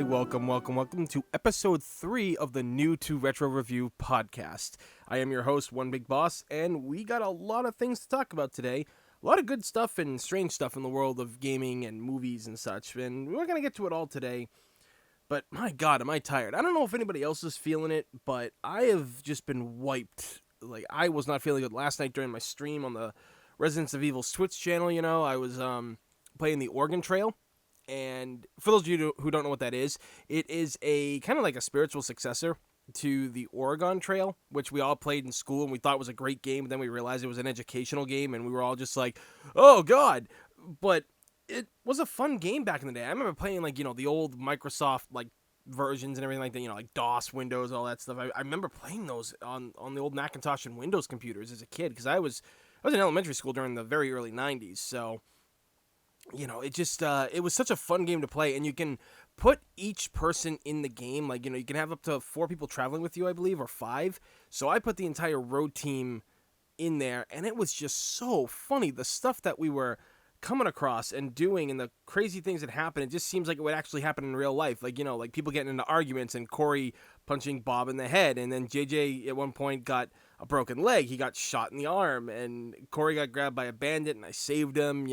welcome to episode 3 of the New to Retro Review podcast. I am your host, One Big Boss, and we got a lot of things to talk about today. A lot of good stuff and strange stuff in the world of gaming and movies and such, and we're going to get to it all today. But my god, am I tired. I don't know if anybody else is feeling it, but I have just been wiped. Like, I was not feeling good last night during my stream on the Residents of Evil's Twitch channel, I was playing the Oregon Trail. And for those of you who don't know what that is, it is a kind of like a spiritual successor to the Oregon Trail, which we all played in school and we thought was a great game. But then we realized it was an educational game and we were all just like, oh god. But it was a fun game back in the day. I remember playing like, the old Microsoft like versions and everything like that, like DOS, Windows, all that stuff. I remember playing those on the old Macintosh and Windows computers as a kid because I was in elementary school during the very early 90s. So it just, it was such a fun game to play, and you can put each person in the game, like, you can have up to 4 people traveling with you, I believe, or 5, so I put the entire road team in there, and it was just so funny, the stuff that we were coming across and doing, and the crazy things that happened. It just seems like it would actually happen in real life, like, like people getting into arguments, and Corey punching Bob in the head, and then JJ at one point got a broken leg, he got shot in the arm, and Corey got grabbed by a bandit, and I saved him,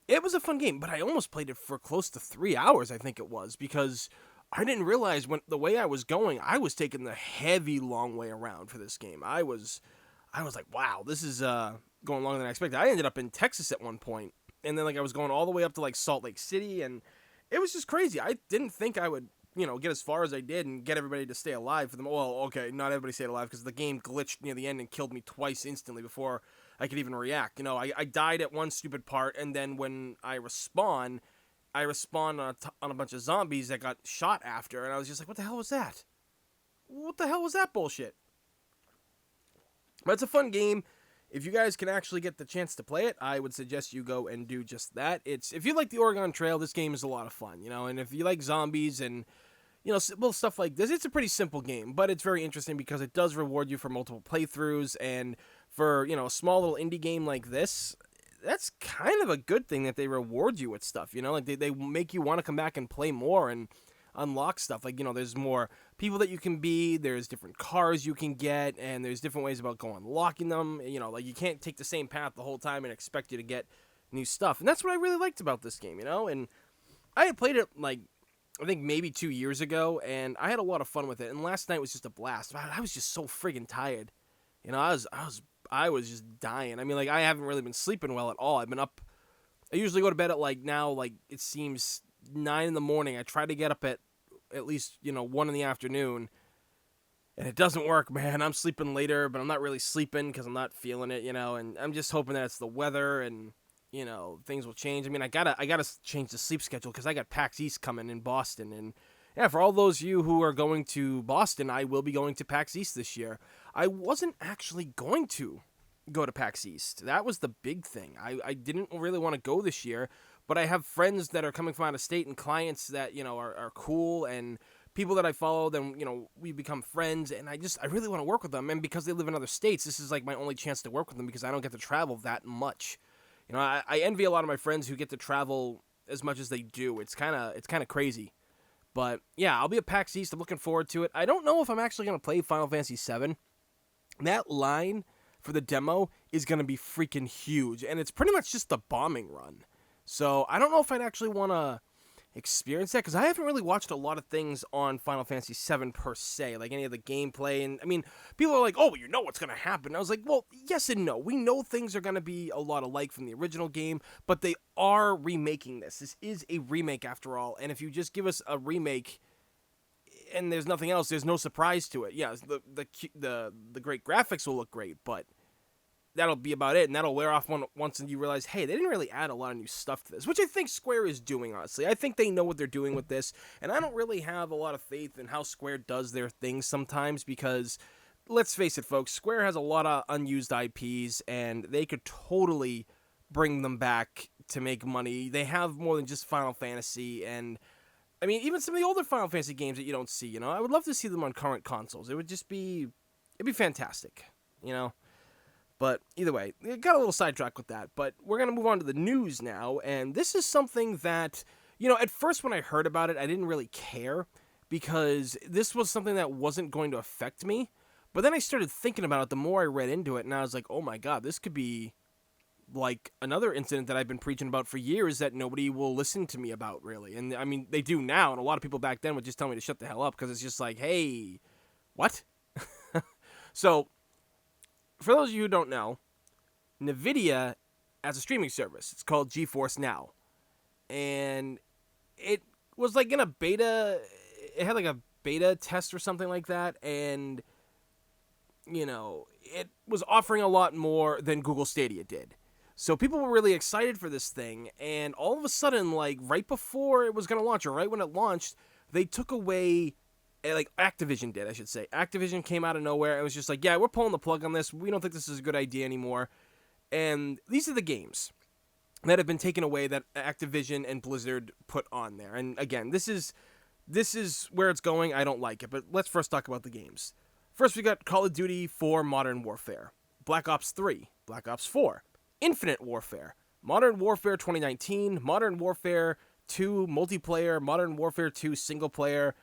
It was a fun game, but I almost played it for close to 3 hours, I think it was, because I didn't realize the way I was going, I was taking the heavy long way around for this game. I was like, wow, this is going longer than I expected. I ended up in Texas at one point, and then I was going all the way up to like Salt Lake City, and it was just crazy. I didn't think I would, get as far as I did and get everybody to stay alive for them. Well, okay, not everybody stayed alive because the game glitched near the end and killed me twice instantly before I could even react. I died at one stupid part, and then when I respawn on a bunch of zombies that got shot after, and I was just like, what the hell was that? What the hell was that bullshit? But it's a fun game. If you guys can actually get the chance to play it, I would suggest you go and do just that. If you like the Oregon Trail, this game is a lot of fun, and if you like zombies and stuff like this, it's a pretty simple game, but it's very interesting because it does reward you for multiple playthroughs, and for, a small little indie game like this, that's kind of a good thing that they reward you with stuff, like they make you want to come back and play more and unlock stuff, like, there's more people that you can be, there's different cars you can get, and there's different ways about unlocking them, like you can't take the same path the whole time and expect you to get new stuff, and that's what I really liked about this game, and I had played it, like, I think maybe 2 years ago, and I had a lot of fun with it, and last night was just a blast. I was just so friggin' tired, I was just dying. I mean, like, I haven't really been sleeping well at all. I've been up, I usually go to bed at, now, it seems 9 in the morning. I try to get up at least, 1 in the afternoon, and it doesn't work, man. I'm sleeping later, but I'm not really sleeping because I'm not feeling it, and I'm just hoping that it's the weather and things will change. I mean, I gotta change the sleep schedule because I got PAX East coming in Boston, and yeah, for all those of you who are going to Boston, I will be going to PAX East this year. I wasn't actually going to go to PAX East. That was the big thing. I didn't really want to go this year, but I have friends that are coming from out of state and clients that, are cool, and people that I follow, then, we become friends, and I really want to work with them, and because they live in other states, this is like my only chance to work with them because I don't get to travel that much. I envy a lot of my friends who get to travel as much as they do. It's kind of crazy. But yeah, I'll be at PAX East. I'm looking forward to it. I don't know if I'm actually going to play Final Fantasy VII. That line for the demo is going to be freaking huge, and it's pretty much just the bombing run. So I don't know if I'd actually want to experience that, because I haven't really watched a lot of things on Final Fantasy VII per se, like any of the gameplay, and I mean, people are like, oh, you know what's going to happen. I was like, well, yes and no. We know things are going to be a lot alike from the original game, but they are remaking this. This is a remake after all, and if you just give us a remake and there's nothing else, there's no surprise to it. Yeah, the great graphics will look great, but that'll be about it, and that'll wear off once you realize, hey, they didn't really add a lot of new stuff to this, which I think Square is doing, honestly. I think they know what they're doing with this, and I don't really have a lot of faith in how Square does their things sometimes, because, let's face it, folks, Square has a lot of unused IPs, and they could totally bring them back to make money. They have more than just Final Fantasy, and, I mean, even some of the older Final Fantasy games that you don't see, I would love to see them on current consoles. It'd be fantastic, But either way, got a little sidetracked with that. But we're going to move on to the news now. And this is something that, At first when I heard about it, I didn't really care because this was something that wasn't going to affect me. But then I started thinking about it the more I read into it, and I was like, oh my god, this could be like another incident that I've been preaching about for years that nobody will listen to me about, really. And I mean, they do now, and a lot of people back then would just tell me to shut the hell up because it's just like, hey, what? So, for those of you who don't know, Nividia has a streaming service. It's called GeForce Now. And it was like in a beta, it had like a beta test or something like that, and, it was offering a lot more than Google Stadia did. So people were really excited for this thing, and all of a sudden, like, right before it was going to launch, or right when it launched, they took away, like, Activision did, I should say. Activision came out of nowhere and was just like, yeah, we're pulling the plug on this. We don't think this is a good idea anymore. And these are the games that have been taken away that Activision and Blizzard put on there. And again, this is where it's going. I don't like it, but let's first talk about the games. First, we got Call of Duty 4 Modern Warfare, Black Ops 3, Black Ops 4, Infinite Warfare, Modern Warfare 2019, Modern Warfare 2 Multiplayer, Modern Warfare 2 Single Player,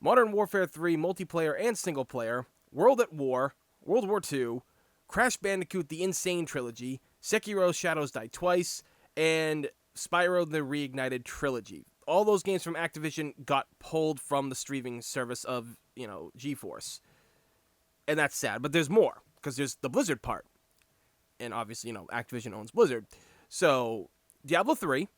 Modern Warfare 3 Multiplayer and Single Player, World at War, World War 2, Crash Bandicoot The Insane Trilogy, Sekiro Shadows Die Twice, and Spyro the Reignited Trilogy. All those games from Activision got pulled from the streaming service of, GeForce. And that's sad, but there's more, because there's the Blizzard part. And obviously, Activision owns Blizzard. So, Diablo 3,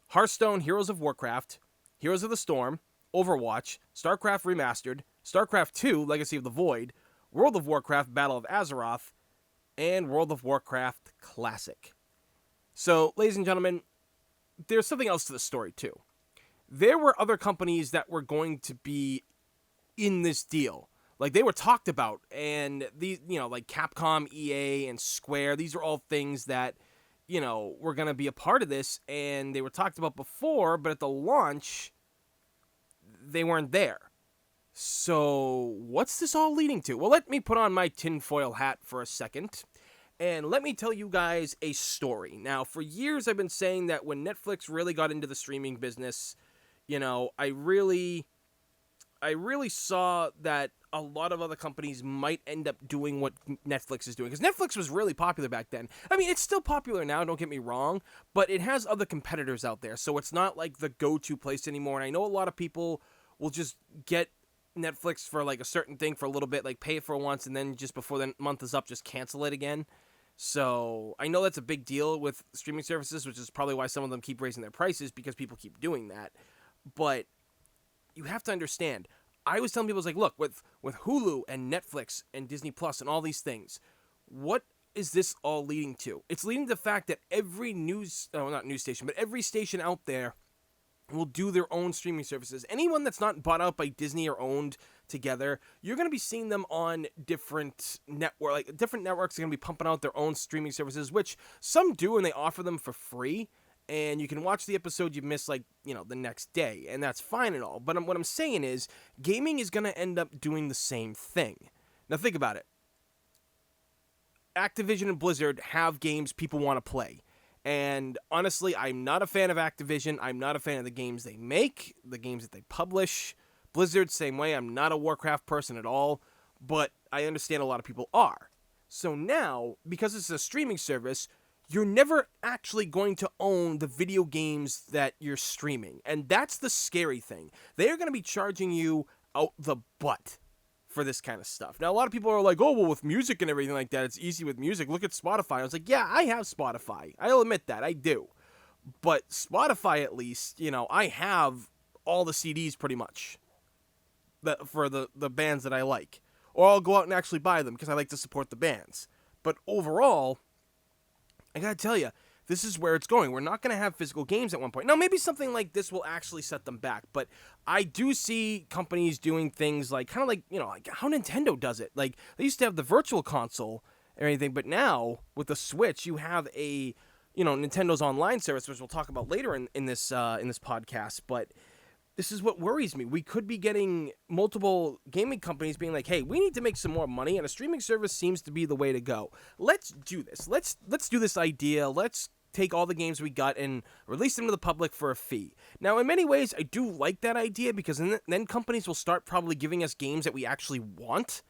Hearthstone Heroes of Warcraft, Heroes of the Storm, Overwatch, StarCraft Remastered, StarCraft 2 Legacy of the Void, World of Warcraft Battle of Azeroth, and World of Warcraft Classic. So, ladies and gentlemen, there's something else to the story, too. There were other companies that were going to be in this deal. Like, they were talked about, and these, like Capcom, EA, and Square, these are all things that, were going to be a part of this, and they were talked about before, but at the launch, they weren't there. So, what's this all leading to? Well, let me put on my tinfoil hat for a second, and let me tell you guys a story. Now, for years, I've been saying that when Netflix really got into the streaming business, I really saw that a lot of other companies might end up doing what Netflix is doing. Because Netflix was really popular back then. I mean, it's still popular now, don't get me wrong, but it has other competitors out there, so it's not like the go-to place anymore. And I know a lot of people will just get Netflix for like a certain thing for a little bit, like pay it for once, and then just before the month is up, just cancel it again. So I know that's a big deal with streaming services, which is probably why some of them keep raising their prices, because people keep doing that. But you have to understand, I was telling people, I was like, look, with Hulu and Netflix and Disney Plus and all these things, what is this all leading to? It's leading to the fact that every not news station, but every station out there will do their own streaming services. Anyone that's not bought out by Disney or owned together, you're going to be seeing them on different networks. Like, different networks are going to be pumping out their own streaming services, which some do, and they offer them for free. And you can watch the episode you missed, like, the next day, and that's fine and all. But what I'm saying is, gaming is going to end up doing the same thing. Now, think about it. Activision and Blizzard have games people want to play. And honestly, I'm not a fan of Activision. I'm not a fan of the games they make, the games that they publish. Blizzard, same way. I'm not a Warcraft person at all, but I understand a lot of people are. So now, because it's a streaming service, you're never actually going to own the video games that you're streaming. And that's the scary thing. They are going to be charging you out the butt for this kind of stuff. Now, a lot of people are like, oh, well, with music and everything like that, it's easy with music. Look at Spotify. I was like, yeah, I have Spotify. I'll admit that. I do. But Spotify, at least, I have all the CDs pretty much for the bands that I like. Or I'll go out and actually buy them because I like to support the bands. But overall, I gotta tell you, this is where it's going. We're not gonna have physical games at one point. Now, maybe something like this will actually set them back, but I do see companies doing things like, kind of like, like how Nintendo does it. Like, they used to have the virtual console or anything, but now, with the Switch, you have a, Nintendo's online service, which we'll talk about later in this podcast, but this is what worries me. We could be getting multiple gaming companies being like, hey, we need to make some more money, and a streaming service seems to be the way to go. Let's do this. Let's do this idea. Let's take all the games we got and release them to the public for a fee. Now, in many ways, I do like that idea because then companies will start probably giving us games that we actually want.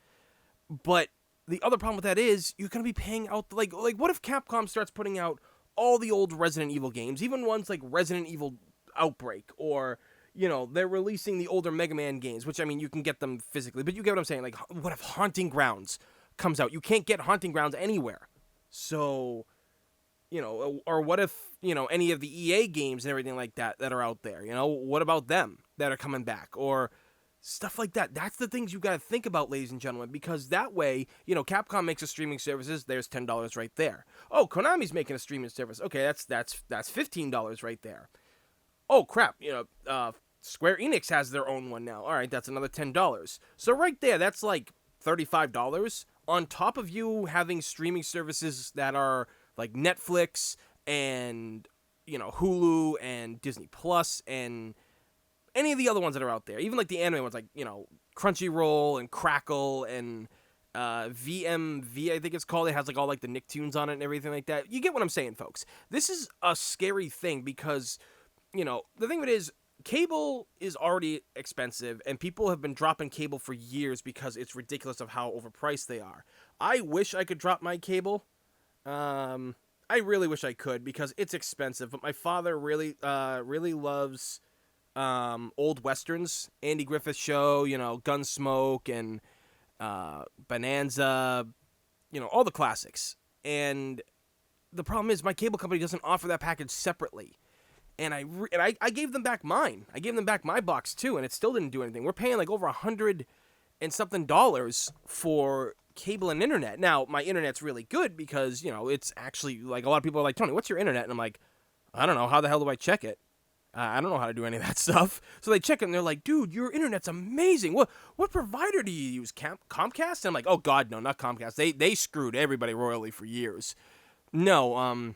But the other problem with that is you're going to be paying out, like what if Capcom starts putting out all the old Resident Evil games, even ones like Resident Evil Outbreak, or, they're releasing the older Mega Man games, which, I mean, you can get them physically, but you get what I'm saying. Like, what if Haunting Grounds comes out? You can't get Haunting Grounds anywhere. So, or what if, any of the EA games and everything like that are out there, what about them that are coming back, or stuff like that? That's the things you got to think about, ladies and gentlemen, because that way, Capcom makes a streaming services, there's $10 right there. Oh, Konami's making a streaming service. Okay, that's $15 right there. Oh, crap, Square Enix has their own one now. All right, that's another $10. So right there, that's like $35 on top of you having streaming services that are like Netflix and, Hulu and Disney Plus and any of the other ones that are out there. Even like the anime ones like, Crunchyroll and Crackle and VMV, I think it's called. It has like all like the Nicktoons on it and everything like that. You get what I'm saying, folks. This is a scary thing because, the thing of it is, cable is already expensive, and people have been dropping cable for years because it's ridiculous of how overpriced they are. I wish I could drop my cable. I really wish I could because it's expensive, but my father really loves old westerns. Andy Griffith Show, Gunsmoke and Bonanza, all the classics. And the problem is my cable company doesn't offer that package separately. And I gave them back mine. I gave them back my box too, and it still didn't do anything. We're paying like over $100 and something for cable and internet. Now, my internet's really good because, it's actually, like, a lot of people are like, Tony, what's your internet? And I'm like, I don't know. How the hell do I check it? I don't know how to do any of that stuff. So they check it, and they're like, dude, your internet's amazing. What provider do you use? Comcast? And I'm like, oh, God, no, not Comcast. They screwed everybody royally for years. No,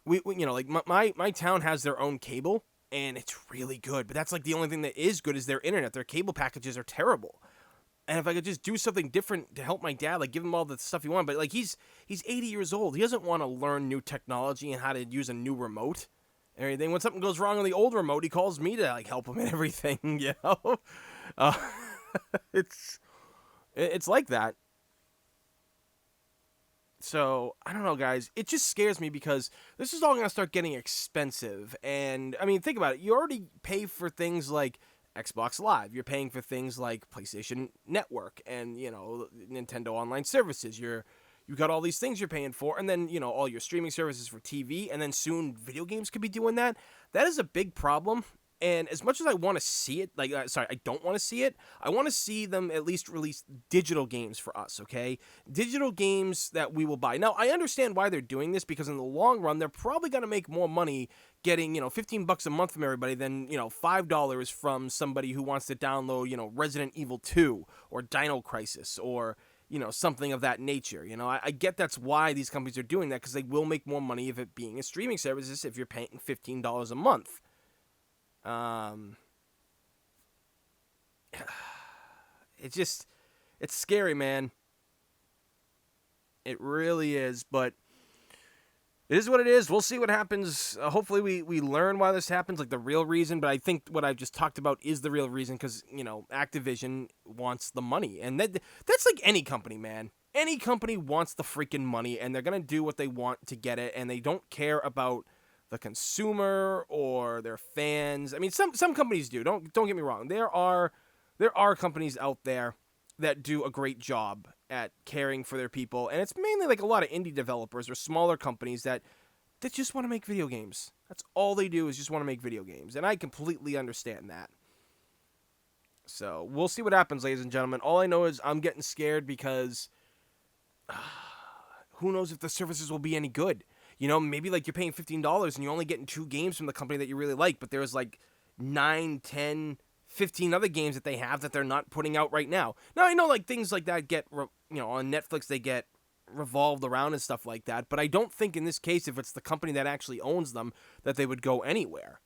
we like my town has their own cable, and it's really good. But that's like the only thing that is good is their internet. Their cable packages are terrible. And if I could just do something different to help my dad, like give him all the stuff he wants, but like he's 80 years old. He doesn't want to learn new technology and how to use a new remote and everything. When something goes wrong on the old remote, he calls me to like help him and everything, It's like that. So, I don't know, guys. It just scares me because this is all going to start getting expensive. And, I mean, think about it. You already pay for things like Xbox Live. You're paying for things like PlayStation Network and, Nintendo Online Services. You got all these things you're paying for. And then, all your streaming services for TV. And then soon video games could be doing that. That is a big problem. And as much as I want to see it, I don't want to see it. I want to see them at least release digital games for us, okay? Digital games that we will buy. Now, I understand why they're doing this because in the long run, they're probably going to make more money getting, $15 a month from everybody than, $5 from somebody who wants to download, Resident Evil 2 or Dino Crisis or, something of that nature. I get that's why these companies are doing that because they will make more money of it being a streaming service if you're paying $15 a month. It's scary, man. It really is, but it is what it is. We'll see what happens. Hopefully we learn why this happens, like the real reason, but I think what I've just talked about is the real reason because, Activision wants the money, and that's like any company, man. Any company wants the freaking money, and they're going to do what they want to get it, and they don't care about the consumer or their fans. I mean, some companies do. Don't get me wrong. There are companies out there that do a great job at caring for their people, and it's mainly like a lot of indie developers or smaller companies that just want to make video games. That's all they do is just want to make video games, and I completely understand that. So we'll see what happens, ladies and gentlemen. All I know is I'm getting scared because who knows if the services will be any good. Maybe like you're paying $15 and you're only getting 2 games from the company that you really like, but there's like 9, 10, 15 other games that they have that they're not putting out right now. Now, I know like things like that get, on Netflix, they get revolved around and stuff like that, but I don't think in this case, if it's the company that actually owns them, that they would go anywhere.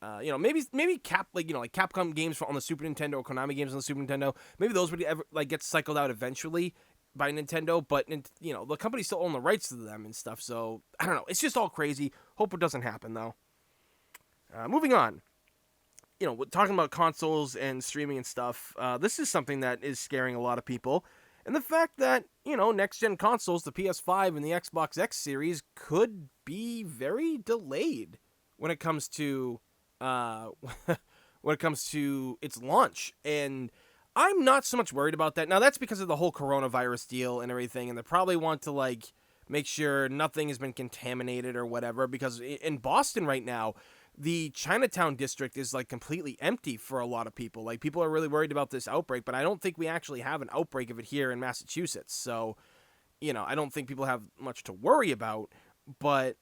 Maybe Capcom games on the Super Nintendo or Konami games on the Super Nintendo, maybe those would ever like get cycled out eventually. by Nintendo, but the company still own the rights to them and stuff. So I don't know. It's just all crazy. Hope it doesn't happen though. Moving on. Talking about consoles and streaming and stuff, this is something that is scaring a lot of people. And the fact that, next-gen consoles, the PS5 and the Xbox X series, could be very delayed when it comes to its launch. And I'm not so much worried about that. Now, that's because of the whole coronavirus deal and everything, and they probably want to, make sure nothing has been contaminated or whatever, because in Boston right now, the Chinatown district is completely empty for a lot of people. People are really worried about this outbreak, but I don't think we actually have an outbreak of it here in Massachusetts. So, I don't think people have much to worry about, but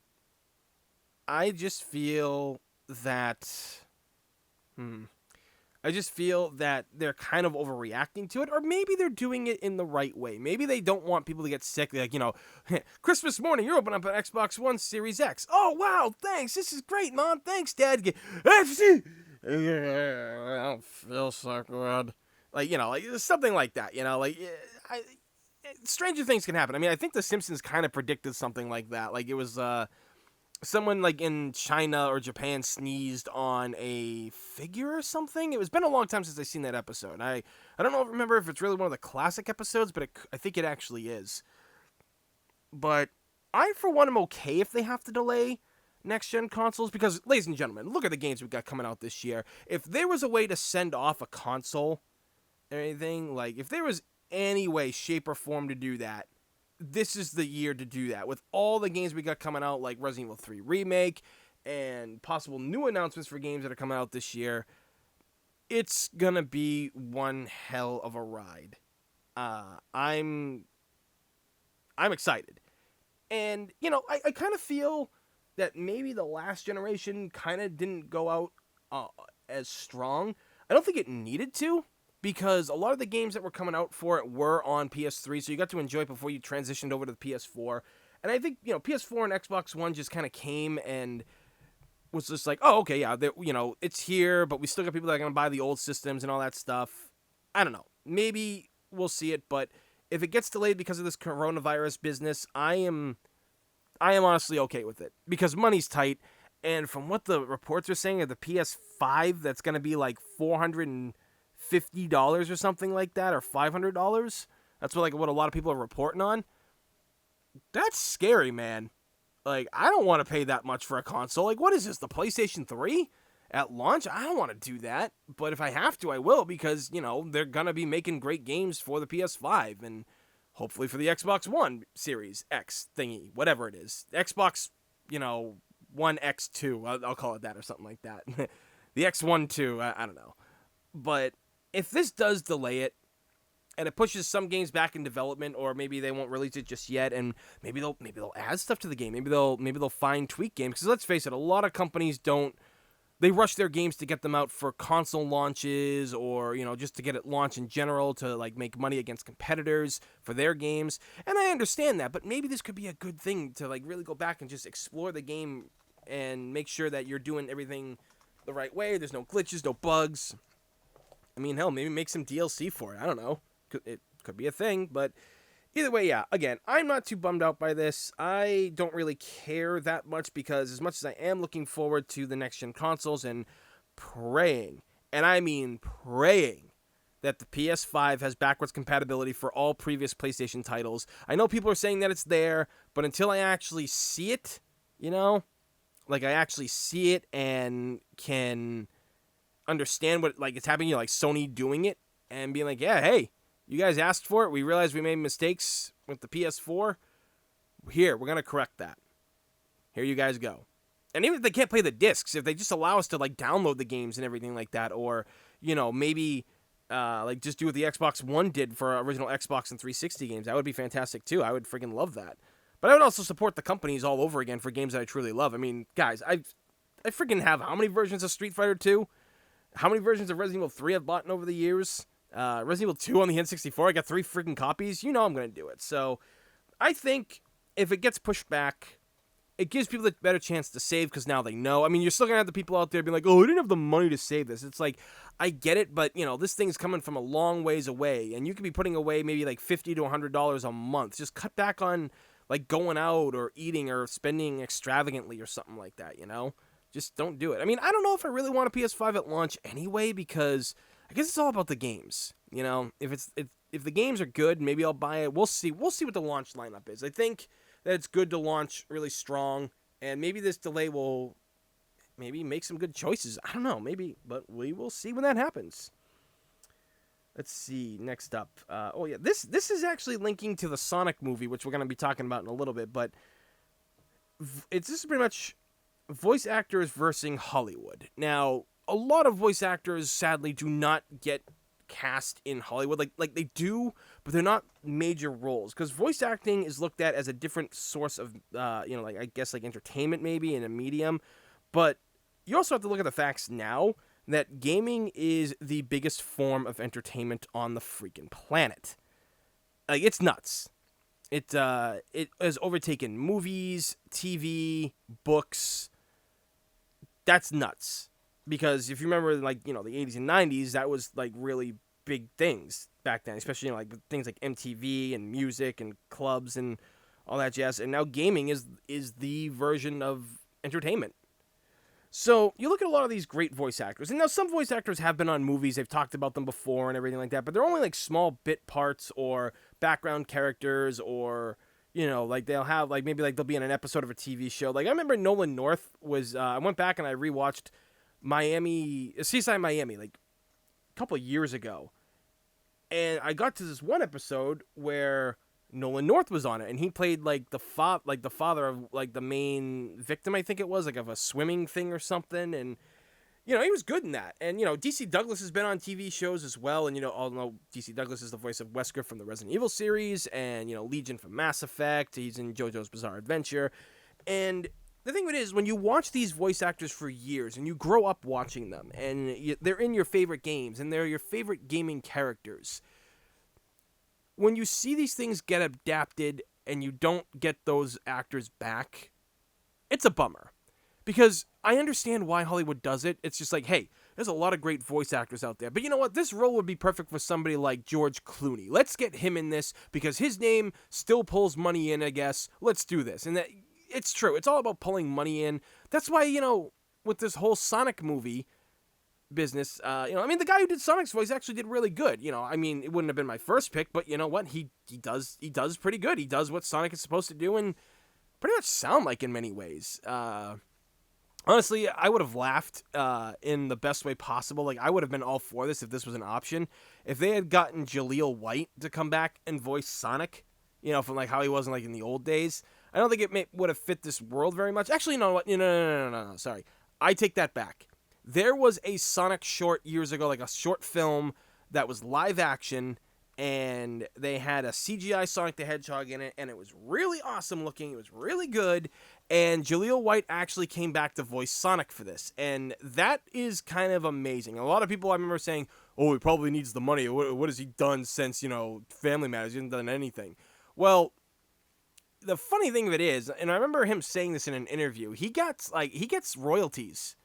I just feel that they're kind of overreacting to it, or maybe they're doing it in the right way. Maybe they don't want people to get sick. Christmas morning, you're opening up an Xbox One Series X. Oh, wow, thanks. This is great, Mom. Thanks, Dad. I don't feel so good. Something like that, stranger things can happen. I mean, I think The Simpsons kind of predicted something like that. It was, someone in China or Japan sneezed on a figure or something. It's been a long time since I've seen that episode. I don't remember if it's really one of the classic episodes, but I think it actually is. But I, for one, am okay if they have to delay next-gen consoles, because, ladies and gentlemen, look at the games we've got coming out this year. If there was a way to send off a console or anything, if there was any way, shape, or form to do that, this is the year to do that. With all the games we got coming out, like Resident Evil 3 Remake, and possible new announcements for games that are coming out this year, it's gonna be one hell of a ride. I'm excited. And, I kind of feel that maybe the last generation kind of didn't go out as strong. I don't think it needed to, because a lot of the games that were coming out for it were on PS3, so you got to enjoy it before you transitioned over to the PS4. And I think, PS4 and Xbox One just kind of came and was just oh, okay, yeah, it's here, but we still got people that are going to buy the old systems and all that stuff. I don't know. Maybe we'll see it, but if it gets delayed because of this coronavirus business, I am honestly okay with it, because money's tight. And from what the reports are saying, of the PS5, that's going to be $450 or something like that, or $500. That's what a lot of people are reporting on. That's scary, man. I don't want to pay that much for a console. What is this, the PlayStation 3 at launch? I don't want to do that, but if I have to, I will, because, they're going to be making great games for the PS5, and hopefully for the Xbox One Series X thingy, whatever it is. Xbox, One X2, I'll call it that, or something like that. The X1 2, I don't know. But if this does delay it, and it pushes some games back in development, or maybe they won't release it just yet, and maybe they'll add stuff to the game. Maybe they'll fine tweak games, because let's face it, a lot of companies they rush their games to get them out for console launches, or just to get it launched in general, to make money against competitors for their games. And I understand that, but maybe this could be a good thing to really go back and just explore the game and make sure that you're doing everything the right way. There's no glitches, no bugs. I mean, hell, maybe make some DLC for it. I don't know. It could be a thing, but either way, yeah. Again, I'm not too bummed out by this. I don't really care that much, because as much as I am looking forward to the next-gen consoles and praying, and I mean praying, that the PS5 has backwards compatibility for all previous PlayStation titles. I know people are saying that it's there, but until I actually see it, I actually see it and can understand what it's happening, Sony doing it and being yeah, hey, you guys asked for it. We realized we made mistakes with the PS4. Here, we're going to correct that. Here you guys go. And even if they can't play the discs, if they just allow us to download the games and everything like that, or maybe just do what the Xbox One did for original Xbox and 360 games, that would be fantastic too. I would freaking love that. But I would also support the companies all over again for games that I truly love. I mean, guys, I freaking have how many versions of Street Fighter 2? How many versions of Resident Evil 3 I've bought over the years? Resident Evil 2 on the N64, I got 3 freaking copies. I'm going to do it. So I think if it gets pushed back, it gives people a better chance to save because now they know. I mean, you're still going to have the people out there being like, oh, I didn't have the money to save this. It's like, I get it, but, this thing's coming from a long ways away, and you could be putting away maybe like $50 to $100 a month. Just cut back on, like, going out or eating or spending extravagantly or something like that, Just don't do it. I mean, I don't know if I really want a PS5 at launch anyway, because I guess it's all about the games. If the games are good, maybe I'll buy it. We'll see. We'll see what the launch lineup is. I think that it's good to launch really strong, and maybe this delay will maybe make some good choices. I don't know, maybe, but we will see when that happens. Let's see. Next up, this is actually linking to the Sonic movie, which we're going to be talking about in a little bit. But this is pretty much voice actors versus Hollywood. Now, a lot of voice actors sadly do not get cast in Hollywood. Like they do, but they're not major roles, because voice acting is looked at as a different source of I guess like entertainment maybe in a medium. But you also have to look at the facts now that gaming is the biggest form of entertainment on the freaking planet. Like, it's nuts. It has overtaken movies, TV, books. That's nuts. Because if you remember, the 80s and 90s, that was, really big things back then. Especially, things like MTV and music and clubs and all that jazz. And now gaming is the version of entertainment. So, you look at a lot of these great voice actors. And now some voice actors have been on movies. They've talked about them before and everything like that. But they're only, small bit parts or background characters, or, they'll have, maybe, they'll be in an episode of a TV show. I remember Nolan North was, I went back and I rewatched Seaside Miami, a couple of years ago. And I got to this one episode where Nolan North was on it, and he played the father of the main victim, I think it was, of a swimming thing or something. And he was good in that. And DC Douglas has been on TV shows as well, and all know DC Douglas is the voice of Wesker from the Resident Evil series, and Legion from Mass Effect. He's in JoJo's Bizarre Adventure. And the thing of it is, when you watch these voice actors for years and you grow up watching them, and they're in your favorite games and they're your favorite gaming characters, when you see these things get adapted and you don't get those actors back, it's a bummer. Because I understand why Hollywood does it. It's just hey, there's a lot of great voice actors out there. But you know what? This role would be perfect for somebody like George Clooney. Let's get him in this because his name still pulls money in, I guess. Let's do this. And it's true. It's all about pulling money in. That's why, with this whole Sonic movie business, the guy who did Sonic's voice actually did really good. It wouldn't have been my first pick, but you know what? He does pretty good. He does what Sonic is supposed to do and pretty much sound like in many ways. Honestly, I would have laughed in the best way possible. I would have been all for this if this was an option. If they had gotten Jaleel White to come back and voice Sonic, from how he was in the old days, I don't think it would have fit this world very much. Actually, no, sorry. I take that back. There was a Sonic short years ago, a short film that was live action, and they had a CGI Sonic the Hedgehog in it, and it was really awesome looking. It was really good, and Jaleel White actually came back to voice Sonic for this, and that is kind of amazing. A lot of people I remember saying, oh, he probably needs the money. What has he done since, Family Matters? He hasn't done anything. Well, the funny thing of it is, and I remember him saying this in an interview, he gets royalties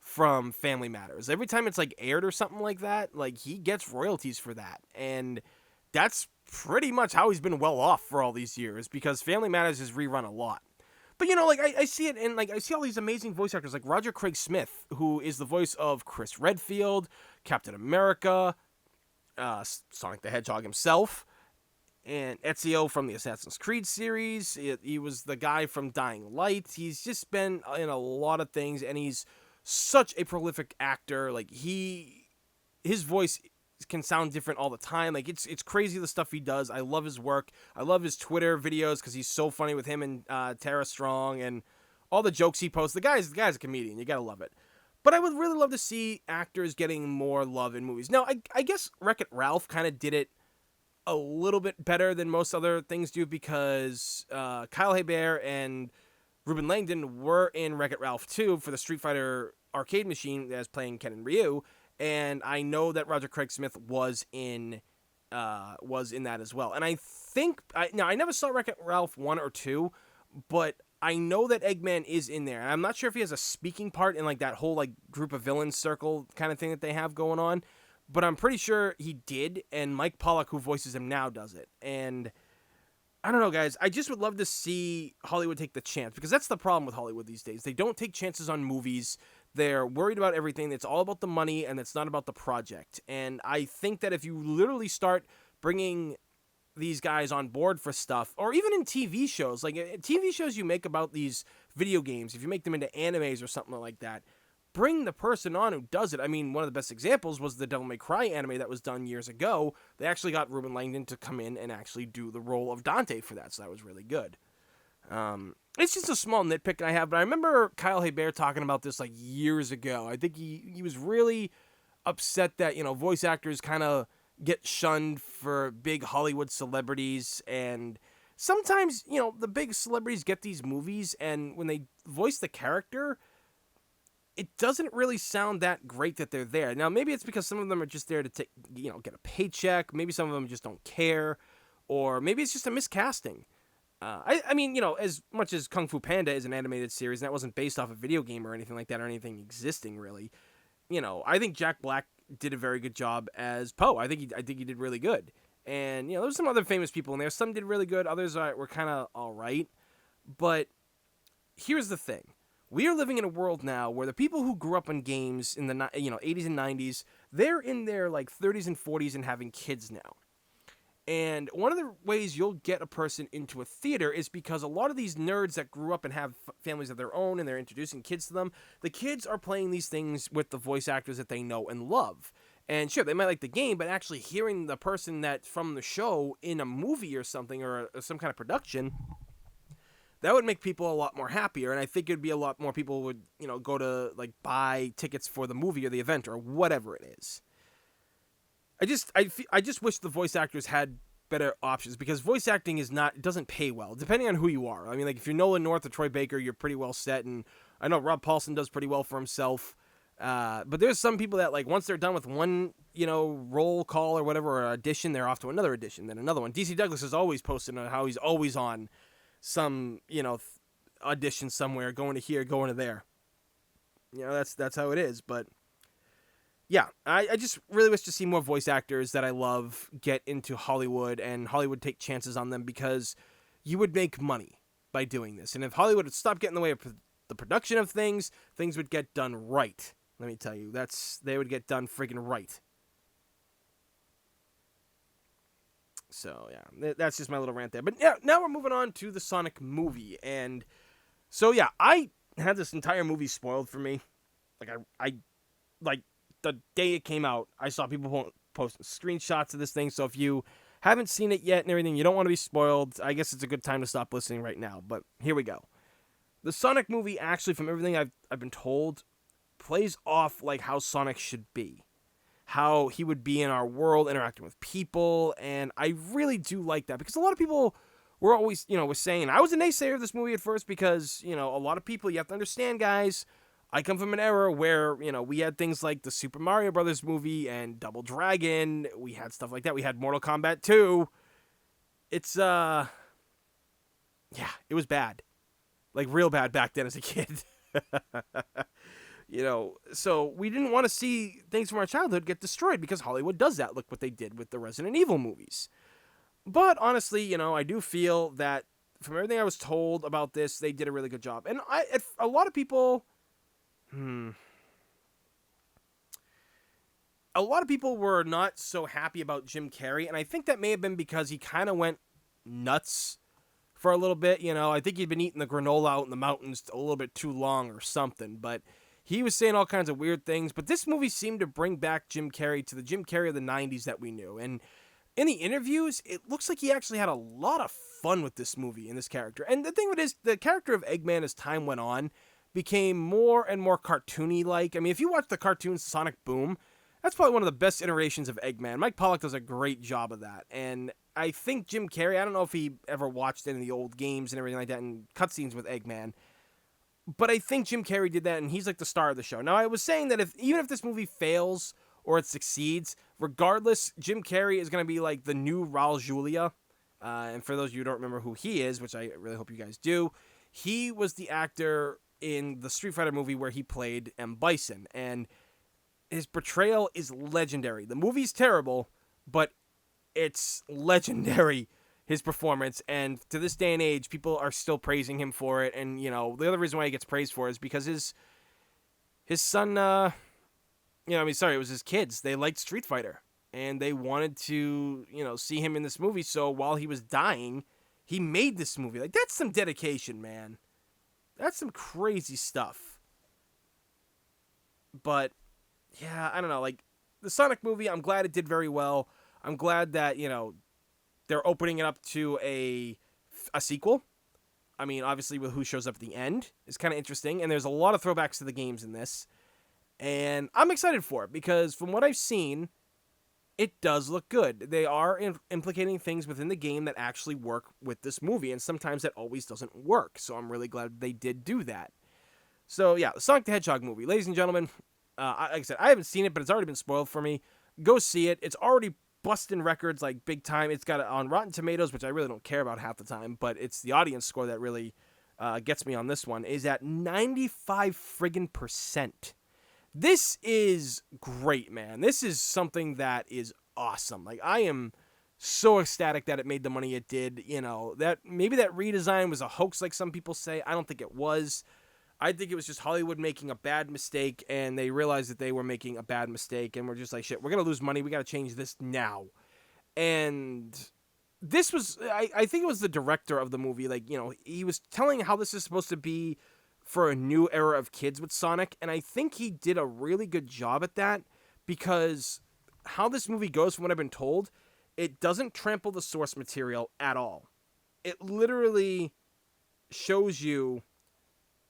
from Family Matters. Every time it's aired or something like that, he gets royalties for that. And that's pretty much how he's been well off for all these years, because Family Matters is rerun a lot. But I see it, and I see all these amazing voice actors like Roger Craig Smith, who is the voice of Chris Redfield, Captain America, Sonic the Hedgehog himself, and Ezio from the Assassin's Creed series. He was the guy from Dying Light. He's just been in a lot of things, and he's such a prolific actor. His voice can sound different all the time. It's crazy the stuff he does. I love his work. I love his Twitter videos because he's so funny with him and Tara Strong and all the jokes he posts. The guy's a comedian. You gotta love it. But I would really love to see actors getting more love in movies. Now, I guess Wreck-It Ralph kind of did it a little bit better than most other things do, because Kyle Hebert and Ruben Langdon were in Wreck-It Ralph 2 for the Street Fighter arcade machine as playing Ken and Ryu, and I know that Roger Craig Smith was in that as well. And I think I never saw Wreck-It Ralph 1 or 2, but I know that Eggman is in there. I'm not sure if he has a speaking part in like that whole like group of villains circle kind of thing that they have going on, but I'm pretty sure he did, and Mike Pollock, who voices him now, does it. And I don't know, guys. I just would love to see Hollywood take the chance, because that's the problem with Hollywood these days. They don't take chances on movies. They're worried about everything. It's all about the money, and it's not about the project. And I think that if you literally start bringing these guys on board for stuff, or even in TV shows, like TV shows you make about these video games, if you make them into animes or something like that, bring the person on who does it. I mean, one of the best examples was the Devil May Cry anime that was done years ago. They actually got Ruben Langdon to come in and actually do the role of Dante for that, so that was really good. It's just a small nitpick I have, but I remember Kyle Hebert talking about this like years ago. I think he was really upset that, voice actors kind of get shunned for big Hollywood celebrities, and sometimes, the big celebrities get these movies, and when they voice the character, it doesn't really sound that great that they're there. Now, maybe it's because some of them are just there to take, get a paycheck. Maybe some of them just don't care, or maybe it's just a miscasting. I mean, as much as Kung Fu Panda is an animated series, and that wasn't based off a video game or anything like that, or anything existing really, I think Jack Black did a very good job as Poe. I think he did really good. And, there was some other famous people in there. Some did really good. Others were kind of all right. But here's the thing. We are living in a world now where the people who grew up on games in the 80s and 90s, they're in their like 30s and 40s and having kids now. And one of the ways you'll get a person into a theater is because a lot of these nerds that grew up and have families of their own and they're introducing kids to them, the kids are playing these things with the voice actors that they know and love. And sure, they might like the game, but actually hearing the person that from the show in a movie or something, or some kind of production, that would make people a lot more happier. And I think it'd be a lot more people would, go to like buy tickets for the movie or the event or whatever it is. I just wish the voice actors had better options, because voice acting it doesn't pay well, depending on who you are. I mean, like if you're Nolan North or Troy Baker, you're pretty well set, and I know Rob Paulson does pretty well for himself. But there's some people that, like, once they're done with one, roll call or whatever, or audition, they're off to another audition, then another one. DC Douglas is always posting on how he's always on some, audition somewhere, going to here, going to there. That's how it is, but yeah, I just really wish to see more voice actors that I love get into Hollywood, and Hollywood take chances on them, because you would make money by doing this. And if Hollywood would stop getting in the way of the production of things would get done right. Let me tell you, they would get done freaking right. So, yeah, that's just my little rant there. But yeah, now we're moving on to the Sonic movie. And so, yeah, I had this entire movie spoiled for me. Like, the day it came out, I saw people posting screenshots of this thing. So if you haven't seen it yet and everything, you don't want to be spoiled, I guess it's a good time to stop listening right now. But here we go. The Sonic movie, actually, from everything I've been told, plays off like how Sonic should be. How he would be in our world, interacting with people, and I really do like that, because a lot of people were always, was saying, I was a naysayer of this movie at first, because, a lot of people, you have to understand, guys, I come from an era where, we had things like the Super Mario Brothers movie and Double Dragon, we had stuff like that, we had Mortal Kombat 2, it's, yeah, it was bad, like real bad back then as a kid. So we didn't want to see things from our childhood get destroyed, because Hollywood does that. Look what they did with the Resident Evil movies. But honestly, I do feel that from everything I was told about this, they did a really good job. And a lot of people, were not so happy about Jim Carrey, and I think that may have been because he kind of went nuts for a little bit. I think he'd been eating the granola out in the mountains a little bit too long or something, but he was saying all kinds of weird things. But this movie seemed to bring back Jim Carrey to the Jim Carrey of the 90s that we knew. And in the interviews, it looks like he actually had a lot of fun with this movie and this character. And the thing with it is, the character of Eggman, as time went on, became more and more cartoony-like. I mean, if you watch the cartoons Sonic Boom, that's probably one of the best iterations of Eggman. Mike Pollock does a great job of that. And I think Jim Carrey, I don't know if he ever watched any of the old games and everything like that and cutscenes with Eggman, but I think Jim Carrey did that, and he's like the star of the show. Now, I was saying that even if this movie fails or it succeeds, regardless, Jim Carrey is going to be like the new Raul Julia. And for those of you who don't remember who he is, which I really hope you guys do, he was the actor in the Street Fighter movie where he played M. Bison, and his portrayal is legendary. The movie's terrible, but it's legendary, his performance, and to this day and age, people are still praising him for it. And the other reason why he gets praised for it is because his son, it was his kids. They liked Street Fighter, and they wanted to, see him in this movie. So while he was dying, he made this movie. Like, that's some dedication, man. That's some crazy stuff. But yeah, I don't know. Like, the Sonic movie, I'm glad it did very well. I'm glad that, they're opening it up to a sequel. I mean, obviously, with who shows up at the end is kind of interesting. And there's a lot of throwbacks to the games in this. And I'm excited for it because from what I've seen, it does look good. They are implicating things within the game that actually work with this movie. And sometimes that always doesn't work. So I'm really glad they did do that. So yeah, the Sonic the Hedgehog movie. Ladies and gentlemen, like I said, I haven't seen it, but it's already been spoiled for me. Go see it. It's already busting records like big time. It's got it on Rotten Tomatoes, which I really don't care about half the time, but it's the audience score that really gets me on this one, is at 95 friggin' percent. This is great, man. This is something that is awesome. Like, I am so ecstatic that it made the money it did. That maybe that redesign was a hoax like some people say. I don't think it was. I think it was just Hollywood making a bad mistake, and they realized that they were making a bad mistake, and we're just like, shit, we're going to lose money. We got to change this now. And this was, I think it was the director of the movie. Like, he was telling how this is supposed to be for a new era of kids with Sonic, and I think he did a really good job at that, because how this movie goes, from what I've been told, it doesn't trample the source material at all. It literally shows you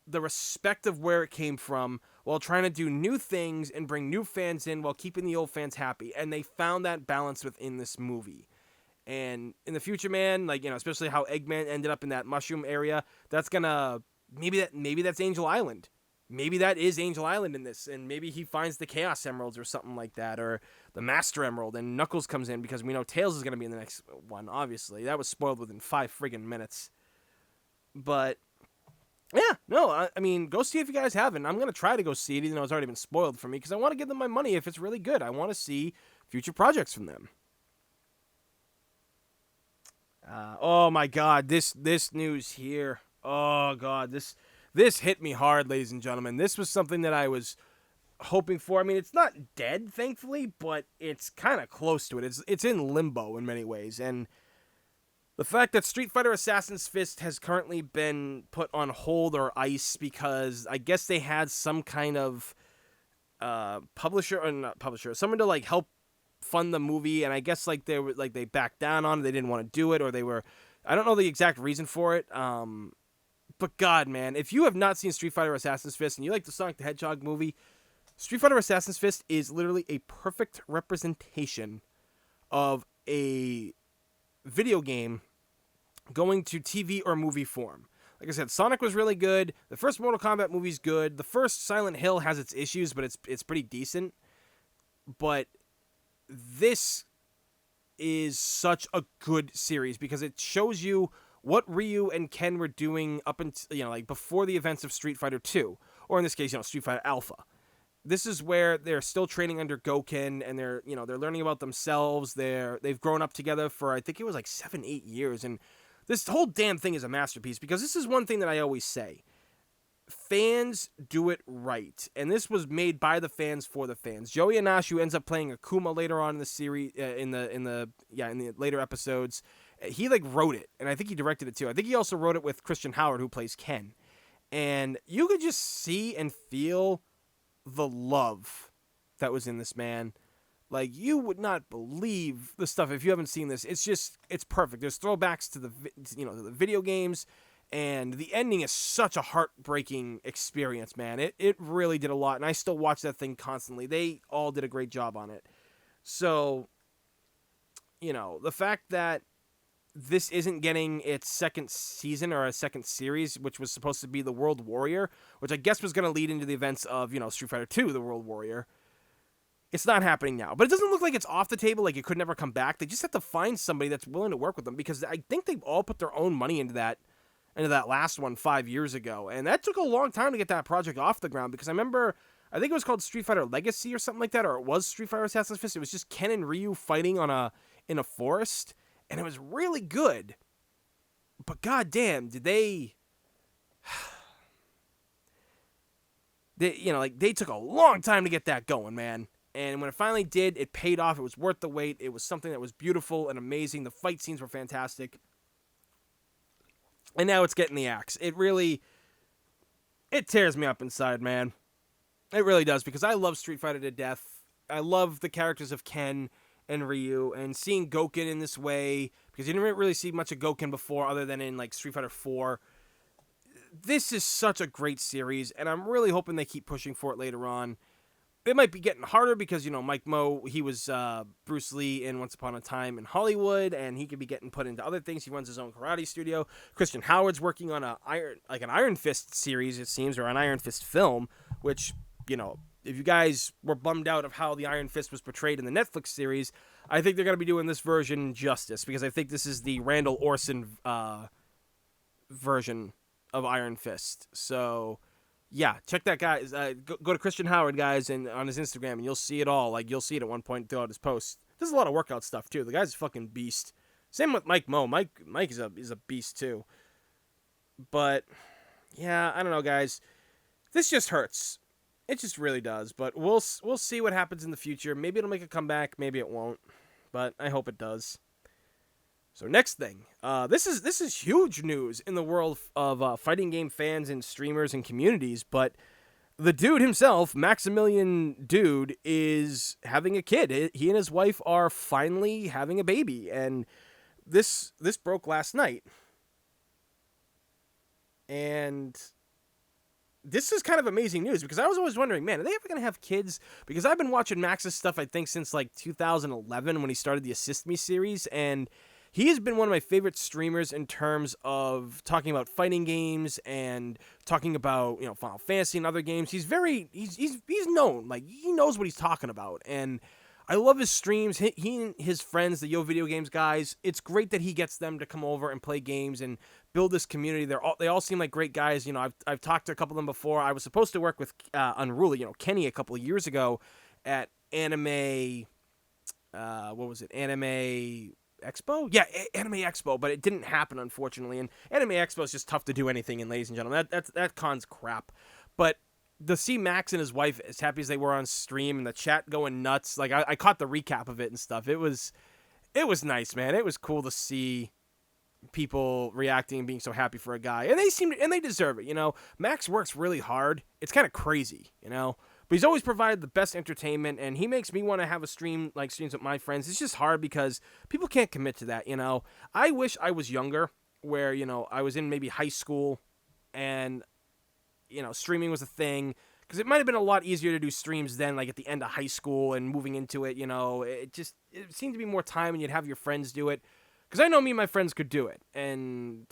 the respect of where it came from while trying to do new things and bring new fans in while keeping the old fans happy. And they found that balance within this movie. And in the future, man, like, especially how Eggman ended up in that mushroom area, that's gonna, maybe that's Angel Island. Maybe that is Angel Island in this, and maybe he finds the Chaos Emeralds or something like that, or the Master Emerald, and Knuckles comes in, because we know Tails is gonna be in the next one, obviously. That was spoiled within 5 friggin' minutes. But yeah, no, I mean, go see it if you guys haven't. I'm going to try to go see it, even though it's already been spoiled for me, because I want to give them my money if it's really good. I want to see future projects from them. Oh my God, this news here. Oh God, this hit me hard, ladies and gentlemen. This was something that I was hoping for. I mean, it's not dead, thankfully, but it's kind of close to it. It's in limbo in many ways, and the fact that Street Fighter Assassin's Fist has currently been put on hold or ice because I guess they had some kind of publisher, or not publisher, someone to like help fund the movie, and I guess like they backed down on it, they didn't want to do it, or I don't know the exact reason for it. But God, man, if you have not seen Street Fighter Assassin's Fist and you like the Sonic the Hedgehog movie, Street Fighter Assassin's Fist is literally a perfect representation of a video game going to TV or movie form. Like I said, Sonic was really good. The first Mortal Kombat movie's good. The first Silent Hill has its issues, but it's pretty decent. But this is such a good series because it shows you what Ryu and Ken were doing up until, like before the events of Street Fighter 2, or in this case, Street Fighter Alpha. This is where they're still training under Gouken, and they're learning about themselves. They've grown up together for, I think it was like 7-8 years, and this whole damn thing is a masterpiece, because this is one thing that I always say. Fans do it right, and this was made by the fans for the fans. Joey Inashu ends up playing Akuma later on in the series, in the later episodes. He like wrote it, and I think he directed it too. I think he also wrote it with Christian Howard, who plays Ken, and you could just see and feel the love that was in this, man. Like, you would not believe the stuff if you haven't seen this. It's perfect. There's throwbacks to the video games, and the ending is such a heartbreaking experience, man. It really did a lot, and I still watch that thing constantly. They all did a great job on it. So, the fact that this isn't getting its second season or a second series, which was supposed to be the World Warrior, which I guess was going to lead into the events of, Street Fighter 2, the World Warrior. It's not happening now. But it doesn't look like it's off the table, like it could never come back. They just have to find somebody that's willing to work with them, because I think they've all put their own money into that into that last one 5 years ago. And that took a long time to get that project off the ground, because I remember, I think it was called Street Fighter Legacy or something like that, or it was Street Fighter Assassin's Fist. It was just Ken and Ryu fighting in a forest, and it was really good. But goddamn, did they they took a long time to get that going, man. And when it finally did, it paid off. It was worth the wait. It was something that was beautiful and amazing. The fight scenes were fantastic. And now it's getting the axe. It tears me up inside, man. It really does, because I love Street Fighter to death. I love the characters of Ken and Ryu, and seeing Gouken in this way, because you didn't really see much of Gouken before other than in like Street Fighter 4. This is such a great series, and I'm really hoping they keep pushing for it later on. It might be getting harder because, Mike Moe, he was Bruce Lee in Once Upon a Time in Hollywood, and he could be getting put into other things. He runs his own karate studio. Christian Howard's working on an Iron Fist series, it seems, or an Iron Fist film, which, if you guys were bummed out of how the Iron Fist was portrayed in the Netflix series, I think they're going to be doing this version justice, because I think this is the Randall Orson version of Iron Fist. So yeah, check that guy. Go to Christian Howard, guys, and on his Instagram, and you'll see it all. Like, you'll see it at one point throughout his posts. There's a lot of workout stuff too. The guy's a fucking beast. Same with Mike Moe. Mike is a beast too. But yeah, I don't know, guys. This just hurts. It just really does. But we'll see what happens in the future. Maybe it'll make a comeback. Maybe it won't. But I hope it does. So next thing, this is huge news in the world of fighting game fans and streamers and communities. But the dude himself, Maximilian Dude, is having a kid. He and his wife are finally having a baby, and this broke last night. And this is kind of amazing news, because I was always wondering, man, are they ever going to have kids? Because I've been watching Max's stuff, I think, since like 2011 when he started the Assist Me series, and he has been one of my favorite streamers in terms of talking about fighting games and talking about, Final Fantasy and other games. He's known, like, he knows what he's talking about, and I love his streams. He and his friends, the Yo Video Games guys, it's great that he gets them to come over and play games and build this community. They all seem like great guys. I've talked to a couple of them before. I was supposed to work with Unruly, Kenny, a couple of years ago at Anime. What was it? Anime Expo? Yeah, Anime Expo, but it didn't happen, unfortunately. And Anime Expo is just tough to do anything in, ladies and gentlemen. That con's crap. But to see Max and his wife as happy as they were on stream and the chat going nuts, like I caught the recap of it and stuff. It was nice, man. It was cool to see people reacting and being so happy for a guy, and they deserve it. Max works really hard. It's kind of crazy, but he's always provided the best entertainment, and he makes me want to have a stream like streams with my friends. It's just hard because people can't commit to that. I wish I was younger, where I was in maybe high school, and streaming was a thing, because it might have been a lot easier to do streams then, like at the end of high school and moving into it. It seemed to be more time, and you'd have your friends do it. Because I know me and my friends could do it. And,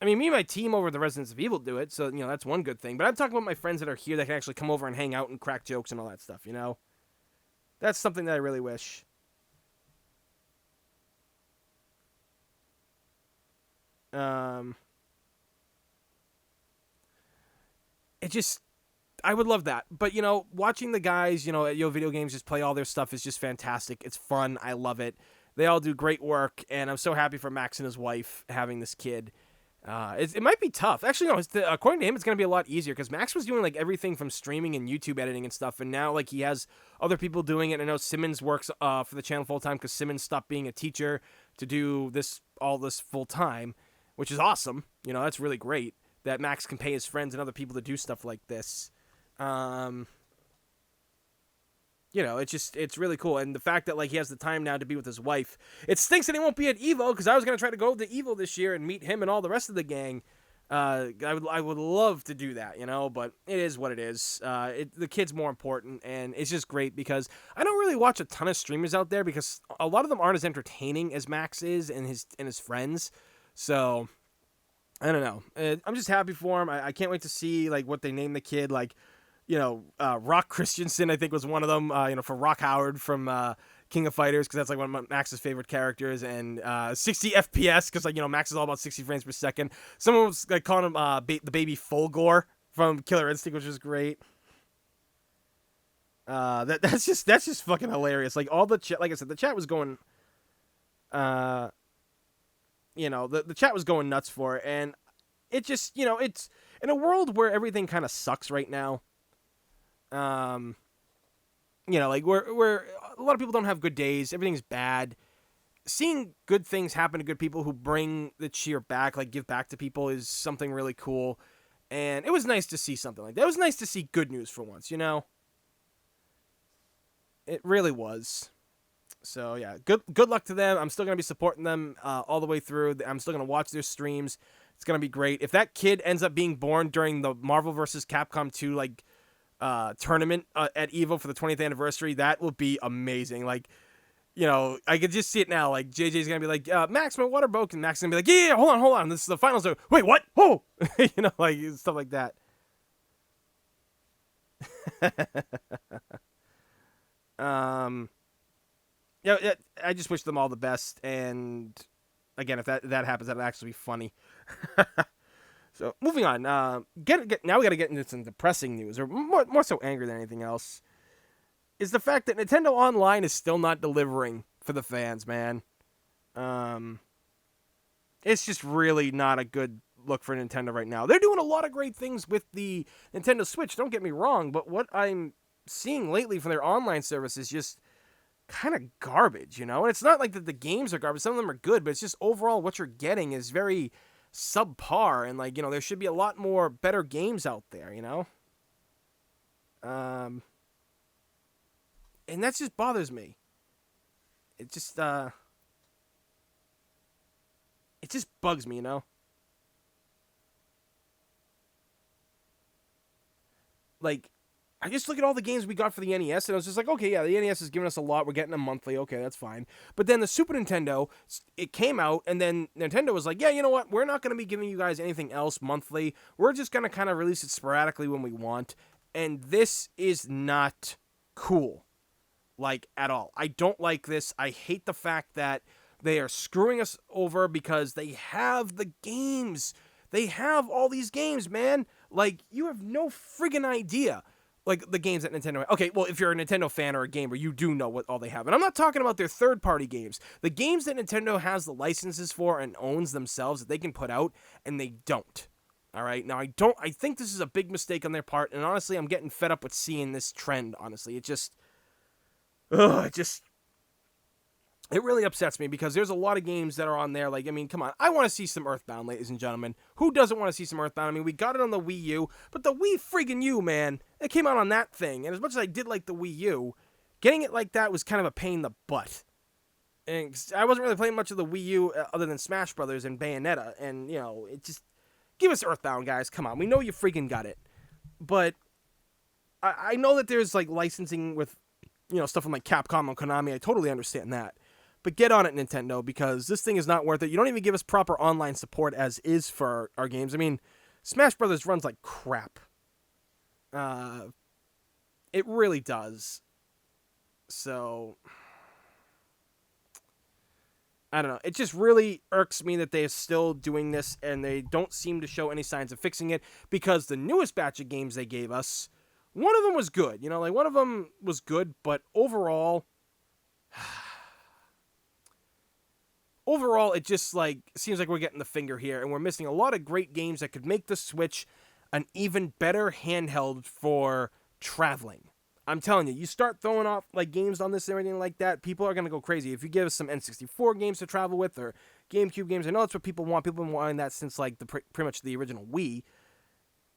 I mean, me and my team over at the Residents of Evil do it, so, that's one good thing. But I'm talking about my friends that are here that can actually come over and hang out and crack jokes and all that stuff, That's something that I really wish. I would love that. But, watching the guys, at Yo Video Games just play all their stuff is just fantastic. It's fun. I love it. They all do great work, and I'm so happy for Max and his wife having this kid. It might be tough. Actually, no, according to him, it's going to be a lot easier, because Max was doing, like, everything from streaming and YouTube editing and stuff, and now, like, he has other people doing it. I know Simmons works for the channel full-time, because Simmons stopped being a teacher to do all this full-time, which is awesome. That's really great that Max can pay his friends and other people to do stuff like this. It's really cool. And the fact that, like, he has the time now to be with his wife. It stinks that he won't be at EVO, because I was going to try to go to EVO this year and meet him and all the rest of the gang. I would love to do that, but it is what it is. The kid's more important, and it's just great, because I don't really watch a ton of streamers out there, because a lot of them aren't as entertaining as Max is and his friends. So I don't know. I'm just happy for him. I can't wait to see, like, what they name the kid. Like, Rock Christensen, I think, was one of them, for Rock Howard from, King of Fighters, because that's like one of Max's favorite characters, and 60 FPS, because like Max is all about 60 frames per second. Someone was like calling him the baby Fulgore from Killer Instinct, which was great. That's just fucking hilarious. Like all the chat, like I said, the chat was going, the chat was going nuts for it, and it just it's in a world where everything kind of sucks right now. Like where a lot of people don't have good days, everything's bad. Seeing good things happen to good people who bring the cheer back, like give back to people, is something really cool. And it was nice to see something like that. It was nice to see good news for once, It really was. So yeah, good luck to them. I'm still gonna be supporting them all the way through. I'm still gonna watch their streams. It's gonna be great. If that kid ends up being born during the Marvel vs. Capcom 2 tournament at EVO for the 20th anniversary, that will be amazing. Like, I could just see it now. Like JJ's gonna be like, Max, my water broke, and Max is gonna be like, yeah, hold on, this is the finals. Wait, what? Oh, like stuff like that. Yeah, I just wish them all the best, and again, if that happens, that'll actually be funny. So moving on, now we got to get into some depressing news, or more so anger than anything else. Is the fact that Nintendo Online is still not delivering for the fans, man. It's just really not a good look for Nintendo right now. They're doing a lot of great things with the Nintendo Switch, don't get me wrong, but what I'm seeing lately from their online service is just kind of garbage, And it's not like that the games are garbage. Some of them are good, but it's just overall what you're getting is very subpar, and there should be a lot more better games out there, and that just bothers me. It just bugs me, Like, I just look at all the games we got for the NES, and I was just like, okay, yeah, the NES is giving us a lot. We're getting them monthly. Okay, that's fine. But then the Super Nintendo, it came out, and then Nintendo was like, yeah, you know what? We're not going to be giving you guys anything else monthly. We're just going to kind of release it sporadically when we want. And this is not cool, like, at all. I don't like this. I hate the fact that they are screwing us over because they have the games. They have all these games, man. Like, you have no friggin' idea. Like, the games that Nintendo... Okay, well, if you're a Nintendo fan or a gamer, you do know what all they have. And I'm not talking about their third-party games. The games that Nintendo has the licenses for and owns themselves that they can put out, and they don't. All right? Now, I think this is a big mistake on their part, and honestly, I'm getting fed up with seeing this trend, honestly. It just... It really upsets me because there's a lot of games that are on there. Like, I mean, come on. I want to see some Earthbound, ladies and gentlemen. Who doesn't want to see some Earthbound? I mean, we got it on the Wii U, but the Wii friggin' U, man, it came out on that thing. And as much as I did like the Wii U, getting it like that was kind of a pain in the butt. And I wasn't really playing much of the Wii U other than Smash Brothers and Bayonetta. And, it just... Give us Earthbound, guys. Come on. We know you freaking got it. But I know that there's, like, licensing with, stuff from, like, Capcom and Konami. I totally understand that. But get on it, Nintendo, because this thing is not worth it. You don't even give us proper online support as is for our games. I mean, Smash Brothers runs like crap. It really does. So, I don't know. It just really irks me that they're still doing this, and they don't seem to show any signs of fixing it, because the newest batch of games they gave us, one of them was good. One of them was good, but overall... Overall, it just, seems like we're getting the finger here, and we're missing a lot of great games that could make the Switch an even better handheld for traveling. I'm telling you, you start throwing off, games on this and everything like that, people are going to go crazy. If you give us some N64 games to travel with, or GameCube games, I know that's what people want. People have been wanting that since, pretty much the original Wii.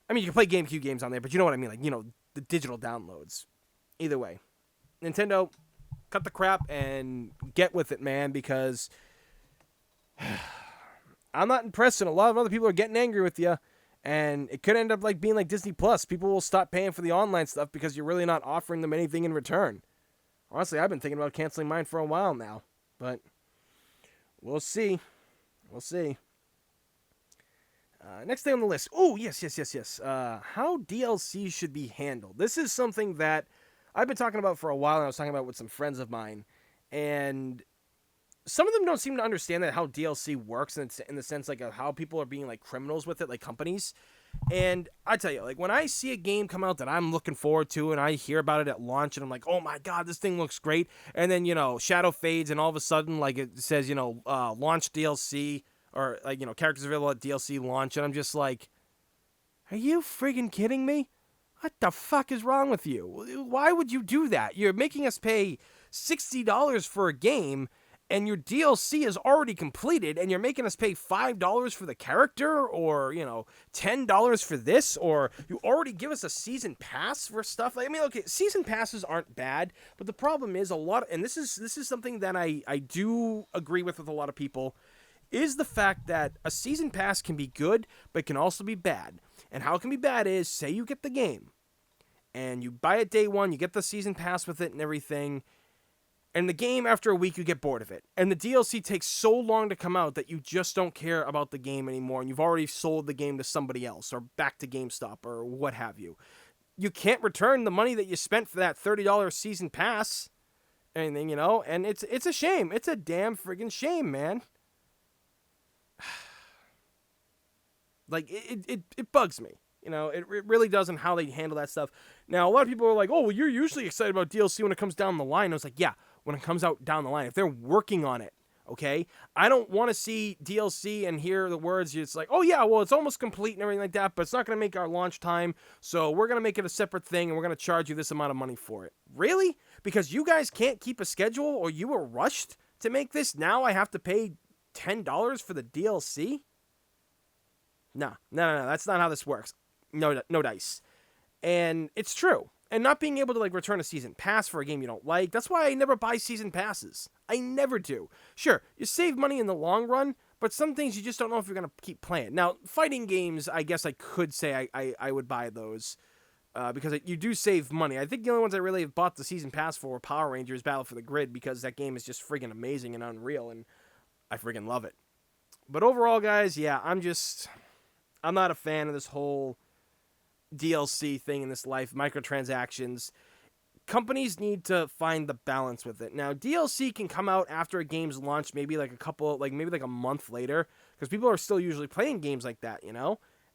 I mean, you can play GameCube games on there, but you know what I mean, the digital downloads. Either way. Nintendo, cut the crap and get with it, man, because... I'm not impressed, and a lot of other people are getting angry with you, and it could end up being like Disney Plus. People will stop paying for the online stuff because you're really not offering them anything in return. Honestly, I've been thinking about canceling mine for a while now, but we'll see. We'll see. Next thing on the list. Oh, yes. How DLC should be handled. This is something that I've been talking about for a while, and I was talking about with some friends of mine. And some of them don't seem to understand that how DLC works in the sense like of how people are being like criminals with it, like companies. And I tell you, like when I see a game come out that I'm looking forward to and I hear about it at launch and I'm like, oh my God, this thing looks great. And then, shadow fades and all of a sudden like it says, launch DLC or like, characters available at DLC launch. And I'm just like, are you friggin' kidding me? What the fuck is wrong with you? Why would you do that? You're making us pay $60 for a game and your DLC is already completed and you're making us pay $5 for the character or, $10 for this, or you already give us a season pass for stuff. Like, I mean, okay, season passes aren't bad, but the problem is and this is something that I do agree with a lot of people, is the fact that a season pass can be good, but can also be bad. And how it can be bad is, say you get the game and you buy it day one, you get the season pass with it and everything, and the game, after a week, you get bored of it. And the DLC takes so long to come out that you just don't care about the game anymore, and you've already sold the game to somebody else, or back to GameStop, or what have you. You can't return the money that you spent for that $30 season pass, anything, and it's a shame. It's a damn friggin' shame, man. Like, it bugs me. It really doesn't how they handle that stuff. Now, a lot of people are like, oh, well, you're usually excited about DLC when it comes down the line. I was like, yeah, when it comes out down the line. If they're working on it, okay? I don't want to see DLC and hear the words, it's like, oh, yeah, well, it's almost complete and everything like that, but it's not going to make our launch time, so we're going to make it a separate thing, and we're going to charge you this amount of money for it. Really? Because you guys can't keep a schedule, or you were rushed to make this? Now I have to pay $10 for the DLC? No, that's not how this works. No dice. And it's true. And not being able to like return a season pass for a game you don't like, that's why I never buy season passes. I never do. Sure, you save money in the long run, but some things you just don't know if you're going to keep playing. Now, fighting games, I guess I could say I would buy those because you do save money. I think the only ones I really have bought the season pass for were Power Rangers Battle for the Grid, because that game is just friggin' amazing and unreal, and I friggin' love it. But overall, guys, yeah, I'm not a fan of this whole DLC thing in this life, microtransactions. Companies need to find the balance with it. Now, DLC can come out after a game's launch, maybe like a month later, because people are still usually playing games like that,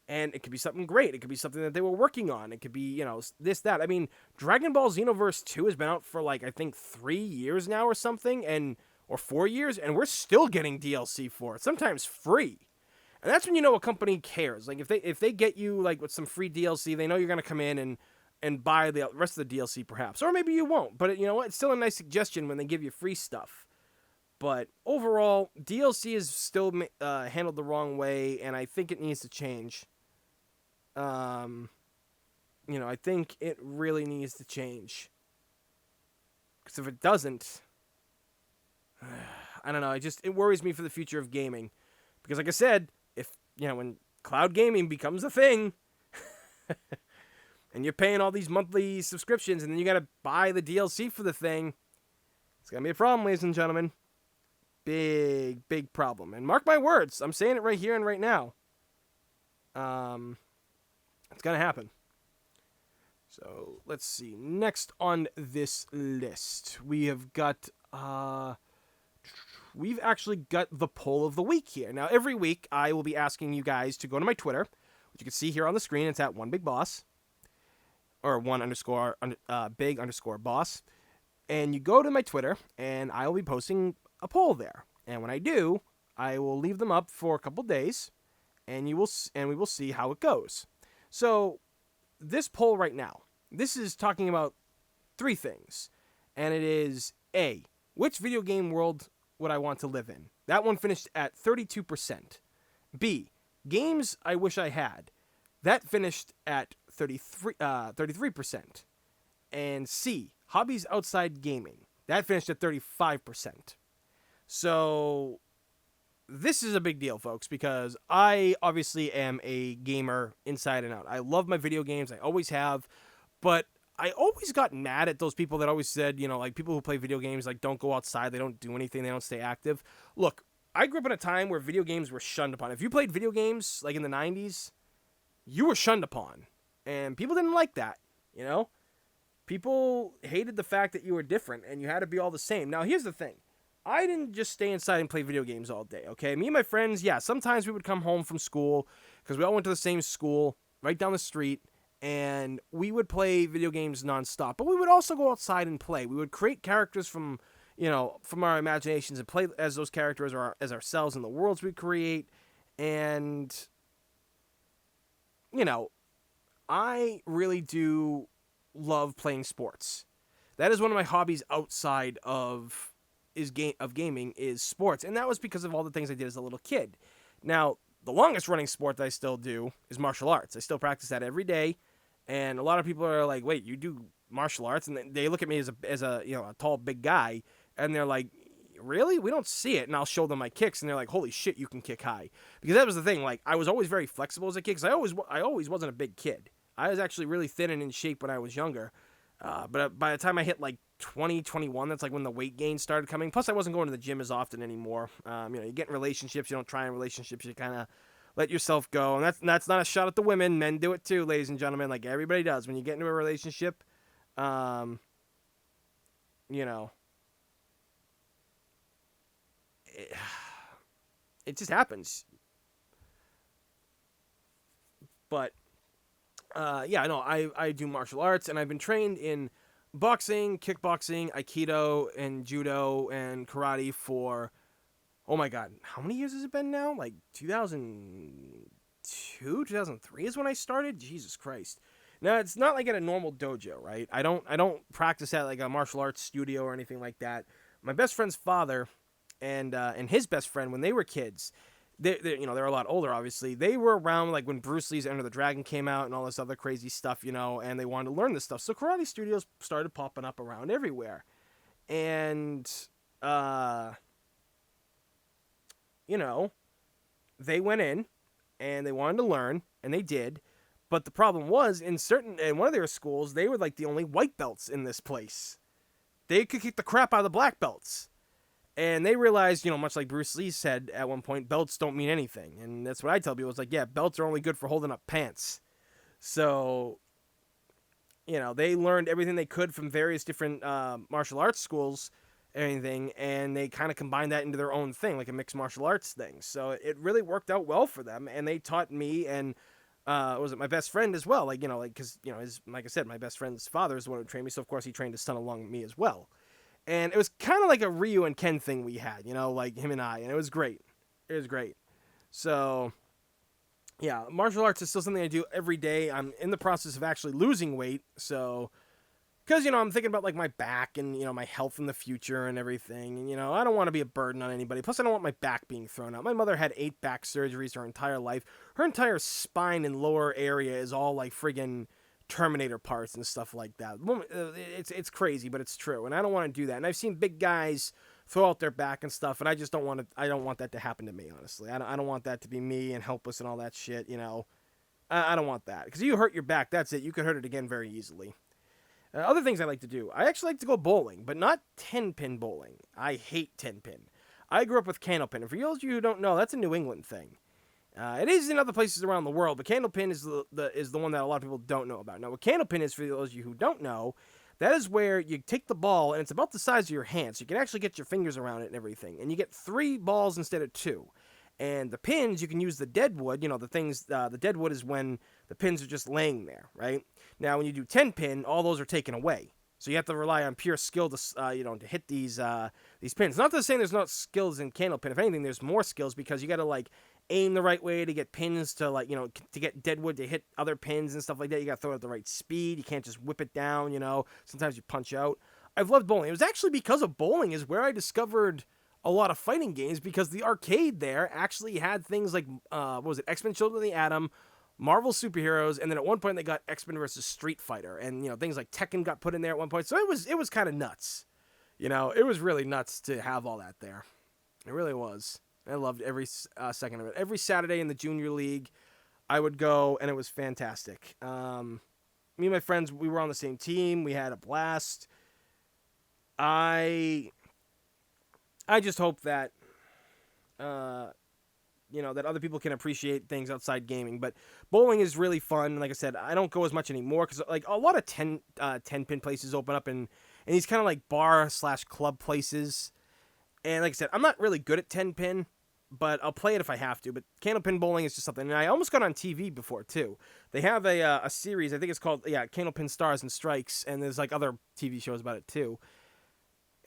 And it could be something great. It could be something that they were working on. It could be, this, that. I mean, Dragon Ball Xenoverse 2 has been out for I think 3 years now or something, or 4 years, and we're still getting DLC for it, sometimes free. And that's when you know a company cares. Like if they get you with some free DLC, they know you're gonna come in and buy the rest of the DLC perhaps, or maybe you won't. But you know what? It's still a nice suggestion when they give you free stuff. But overall, DLC is still handled the wrong way, and I think it needs to change. I think it really needs to change. Because if it doesn't, I don't know. It worries me for the future of gaming. Because like I said, when cloud gaming becomes a thing, and you're paying all these monthly subscriptions, and then you gotta buy the DLC for the thing, it's gonna be a problem, ladies and gentlemen. Big, big problem. And mark my words, I'm saying it right here and right now. It's gonna happen. So, let's see. Next on this list, we have got, we've actually got the poll of the week here. Now, every week, I will be asking you guys to go to my Twitter, which you can see here on the screen. It's at OneBigBoss, or @1_big_boss. And you go to my Twitter, and I will be posting a poll there. And when I do, I will leave them up for a couple days, and we will see how it goes. So, this poll right now, this is talking about 3 things. And it is, A, which video game world would I want to live in? That one finished at 32%. B, games I wish I had. That finished at 33%. And C, hobbies outside gaming. That finished at 35%. So, this is a big deal, folks, because I obviously am a gamer inside and out. I love my video games. I always have. But I always got mad at those people that always said, people who play video games, don't go outside, they don't do anything, they don't stay active. Look, I grew up in a time where video games were shunned upon. If you played video games, in the 90s, you were shunned upon. And people didn't like that, People hated the fact that you were different and you had to be all the same. Now, here's the thing. I didn't just stay inside and play video games all day, okay? Me and my friends, yeah, sometimes we would come home from school because we all went to the same school right down the street, and we would play video games nonstop. But we would also go outside and play. We would create characters from, from our imaginations and play as those characters or as ourselves in the worlds we create. And, I really do love playing sports. That is one of my hobbies outside of gaming is sports, and that was because of all the things I did as a little kid. Now, the longest running sport that I still do is martial arts. I still practice that every day, and a lot of people are like, "Wait, you do martial arts?" And they look at me as a tall, big guy, and they're like, "Really? We don't see it." And I'll show them my kicks, and they're like, "Holy shit, you can kick high!" Because that was the thing. Like, I was always very flexible as a kid. Because I always wasn't a big kid. I was actually really thin and in shape when I was younger. But by the time I hit like 20, 21, that's like when the weight gain started coming. Plus, I wasn't going to the gym as often anymore. You get in relationships, you don't try in relationships, you kind of let yourself go. And that's not a shot at the women. Men do it too, ladies and gentlemen. Like everybody does. When you get into a relationship, it just happens. But I do martial arts, and I've been trained in boxing, kickboxing, aikido, and judo, and karate for, oh my god, how many years has it been now? Like 2002, 2003 is when I started? Jesus Christ. Now, it's not like at a normal dojo, right? I don't practice at like a martial arts studio or anything like that. My best friend's father and his best friend, when they were kids, they're a lot older, obviously. They were around like when Bruce Lee's Enter the Dragon came out and all this other crazy stuff, and they wanted to learn this stuff. So karate studios started popping up around everywhere. And, they went in and they wanted to learn, and they did. But the problem was, in one of their schools, they were like the only white belts in this place. They could kick the crap out of the black belts. And they realized, much like Bruce Lee said at one point, belts don't mean anything. And that's what I tell people. It's like, yeah, belts are only good for holding up pants. So, they learned everything they could from various different martial arts schools and anything, and they kind of combined that into their own thing, like a mixed martial arts thing. So it really worked out well for them, and they taught me and was it my best friend as well? Because like I said, my best friend's father is the one who trained me, so of course he trained his son along with me as well. And it was kind of like a Ryu and Ken thing we had, like him and I. And it was great. It was great. So, yeah, martial arts is still something I do every day. I'm in the process of actually losing weight. So, because, I'm thinking about, like, my back and, my health in the future and everything. And, I don't want to be a burden on anybody. Plus, I don't want my back being thrown out. My mother had 8 back surgeries her entire life. Her entire spine and lower area is all, like, friggin' Terminator parts and stuff like that. It's crazy, but it's true, and I don't want to do that. And I've seen big guys throw out their back and stuff, and I just don't want to. I don't want that to happen to me, honestly. I don't want that to be me and helpless and all that shit. I don't want that, because if you hurt your back, that's it. You could hurt it again very easily. Other things I like to do. I actually like to go bowling, but not 10-pin bowling. I hate 10-pin. I grew up with candlepin, and for those of you who don't know, that's a New England thing. It is in other places around the world, but candlepin is the one that a lot of people don't know about. Now, what candlepin is, for those of you who don't know, that is where you take the ball, and it's about the size of your hand, so you can actually get your fingers around it and everything. And you get 3 balls instead of 2. And the pins, you can use the dead wood. The dead wood is when the pins are just laying there, right? Now, when you do 10-pin, all those are taken away. So you have to rely on pure skill to hit these pins. Not to say there's not skills in candlepin. If anything, there's more skills, because you got to, aim the right way to get pins to to get deadwood to hit other pins and stuff like that. You got to throw it at the right speed. You can't just whip it down. Sometimes you punch out. I've loved bowling. It was actually because of bowling is where I discovered a lot of fighting games, because the arcade there actually had things like X-Men: Children of the Atom, Marvel superheroes, and then at one point they got X-Men versus Street Fighter, and things like Tekken got put in there at one point. So it was kind of nuts. It was really nuts to have all that there. It really was. I loved every second of it. Every Saturday in the junior league, I would go, and it was fantastic. Me and my friends, we were on the same team. We had a blast. I just hope that that other people can appreciate things outside gaming. But bowling is really fun. Like I said, I don't go as much anymore because like a lot of 10 pin places open up in these kind of like bar/club places. And like I said, I'm not really good at 10 pin, but I'll play it if I have to. But candlepin bowling is just something. And I almost got on TV before too. They have a series, I think it's called Candlepin Stars and Strikes, and there's like other TV shows about it too.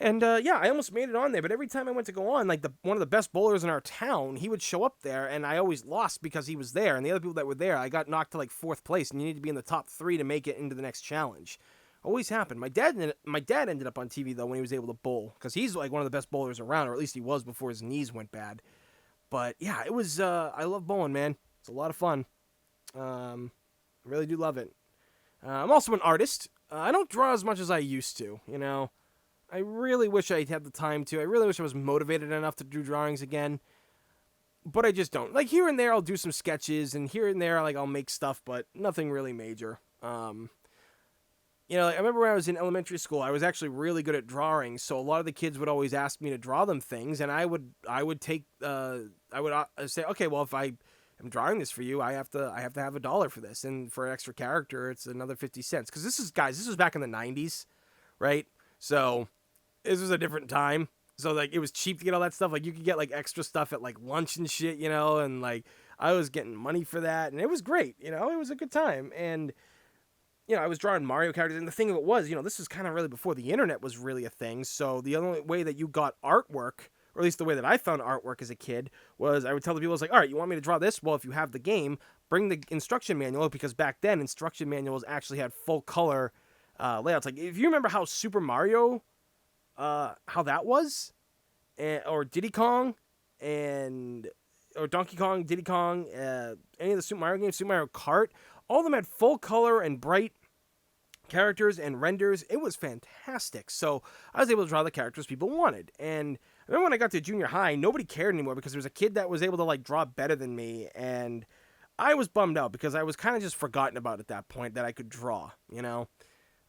And I almost made it on there, but every time I went to go on, like one of the best bowlers in our town, he would show up there, and I always lost because he was there. And the other people that were there, I got knocked to like 4th place, and you need to be in the top 3 to make it into the next challenge. Always happened. My dad ended up on TV though when he was able to bowl, because he's like one of the best bowlers around, or at least he was before his knees went bad. But yeah, it was. I love bowling, man. It's a lot of fun. I really do love it. I'm also an artist. I don't draw as much as I used to. I really wish I had the time to. I really wish I was motivated enough to do drawings again. But I just don't. Like here and there, I'll do some sketches, and here and there, like I'll make stuff, but nothing really major. I remember when I was in elementary school, I was actually really good at drawing. So a lot of the kids would always ask me to draw them things, and I would say, okay, well, if I am drawing this for you, I have to have $1 for this, and for an extra character, it's another 50 cents. Because this was back in the 90s, right? So this was a different time. So like it was cheap to get all that stuff. Like you could get like extra stuff at like lunch and shit, and like I was getting money for that, and it was great. It was a good time. And I was drawing Mario characters, and the thing of it was, this is kind of really before the internet was really a thing. So the only way that you got artwork, or at least the way that I found artwork as a kid, was I would tell the people, I was like, all right, you want me to draw this? Well, if you have the game, bring the instruction manual, because back then instruction manuals actually had full color layouts. Like if you remember how Super Mario, how that was, or Diddy Kong, or Donkey Kong, Diddy Kong, any of the Super Mario games, Super Mario Kart, all of them had full color and bright characters and renders. It was fantastic. So I was able to draw the characters people wanted. And I remember when I got to junior high, nobody cared anymore because there was a kid that was able to like draw better than me. And I was bummed out because I was kind of just forgotten about at that point that I could draw,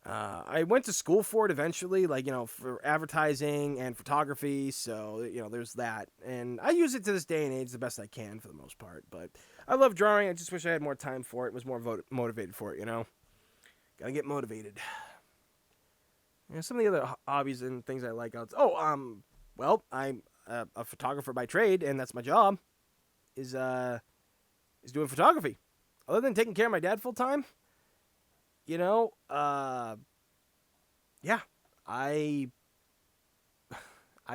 I went to school for it eventually, like, for advertising and photography. So, there's that. And I use it to this day and age the best I can for the most part. But I love drawing. I just wish I had more time for it. Was more motivated for it, Gotta get motivated. Some of the other hobbies and things I like. I'm a photographer by trade, and that's my job, is doing photography. Other than taking care of my dad full time, I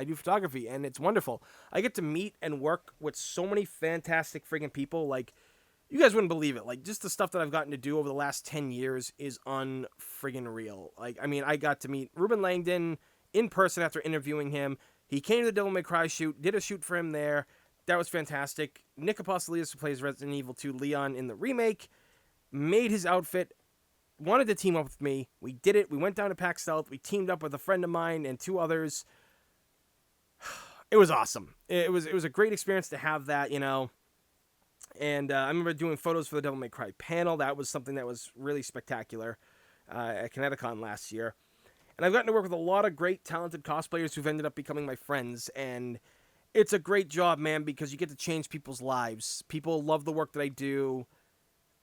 do photography, and it's wonderful. I get to meet and work with so many fantastic friggin' people. Like, you guys wouldn't believe it. Like, just the stuff that I've gotten to do over the last 10 years is unfriggin' real. Like, I mean, I got to meet Ruben Langdon in person after interviewing him. He came to the Devil May Cry shoot, did a shoot for him there. That was fantastic. Nick Apostolides, who plays Resident Evil 2 Leon in the remake, made his outfit, wanted to team up with me. We did it. We went down to PAX South. We teamed up with a friend of mine and 2 others. It was awesome. It was a great experience to have that, And I remember doing photos for the Devil May Cry panel. That was something that was really spectacular at Kineticon last year. And I've gotten to work with a lot of great, talented cosplayers who've ended up becoming my friends. And it's a great job, man, because you get to change people's lives. People love the work that I do.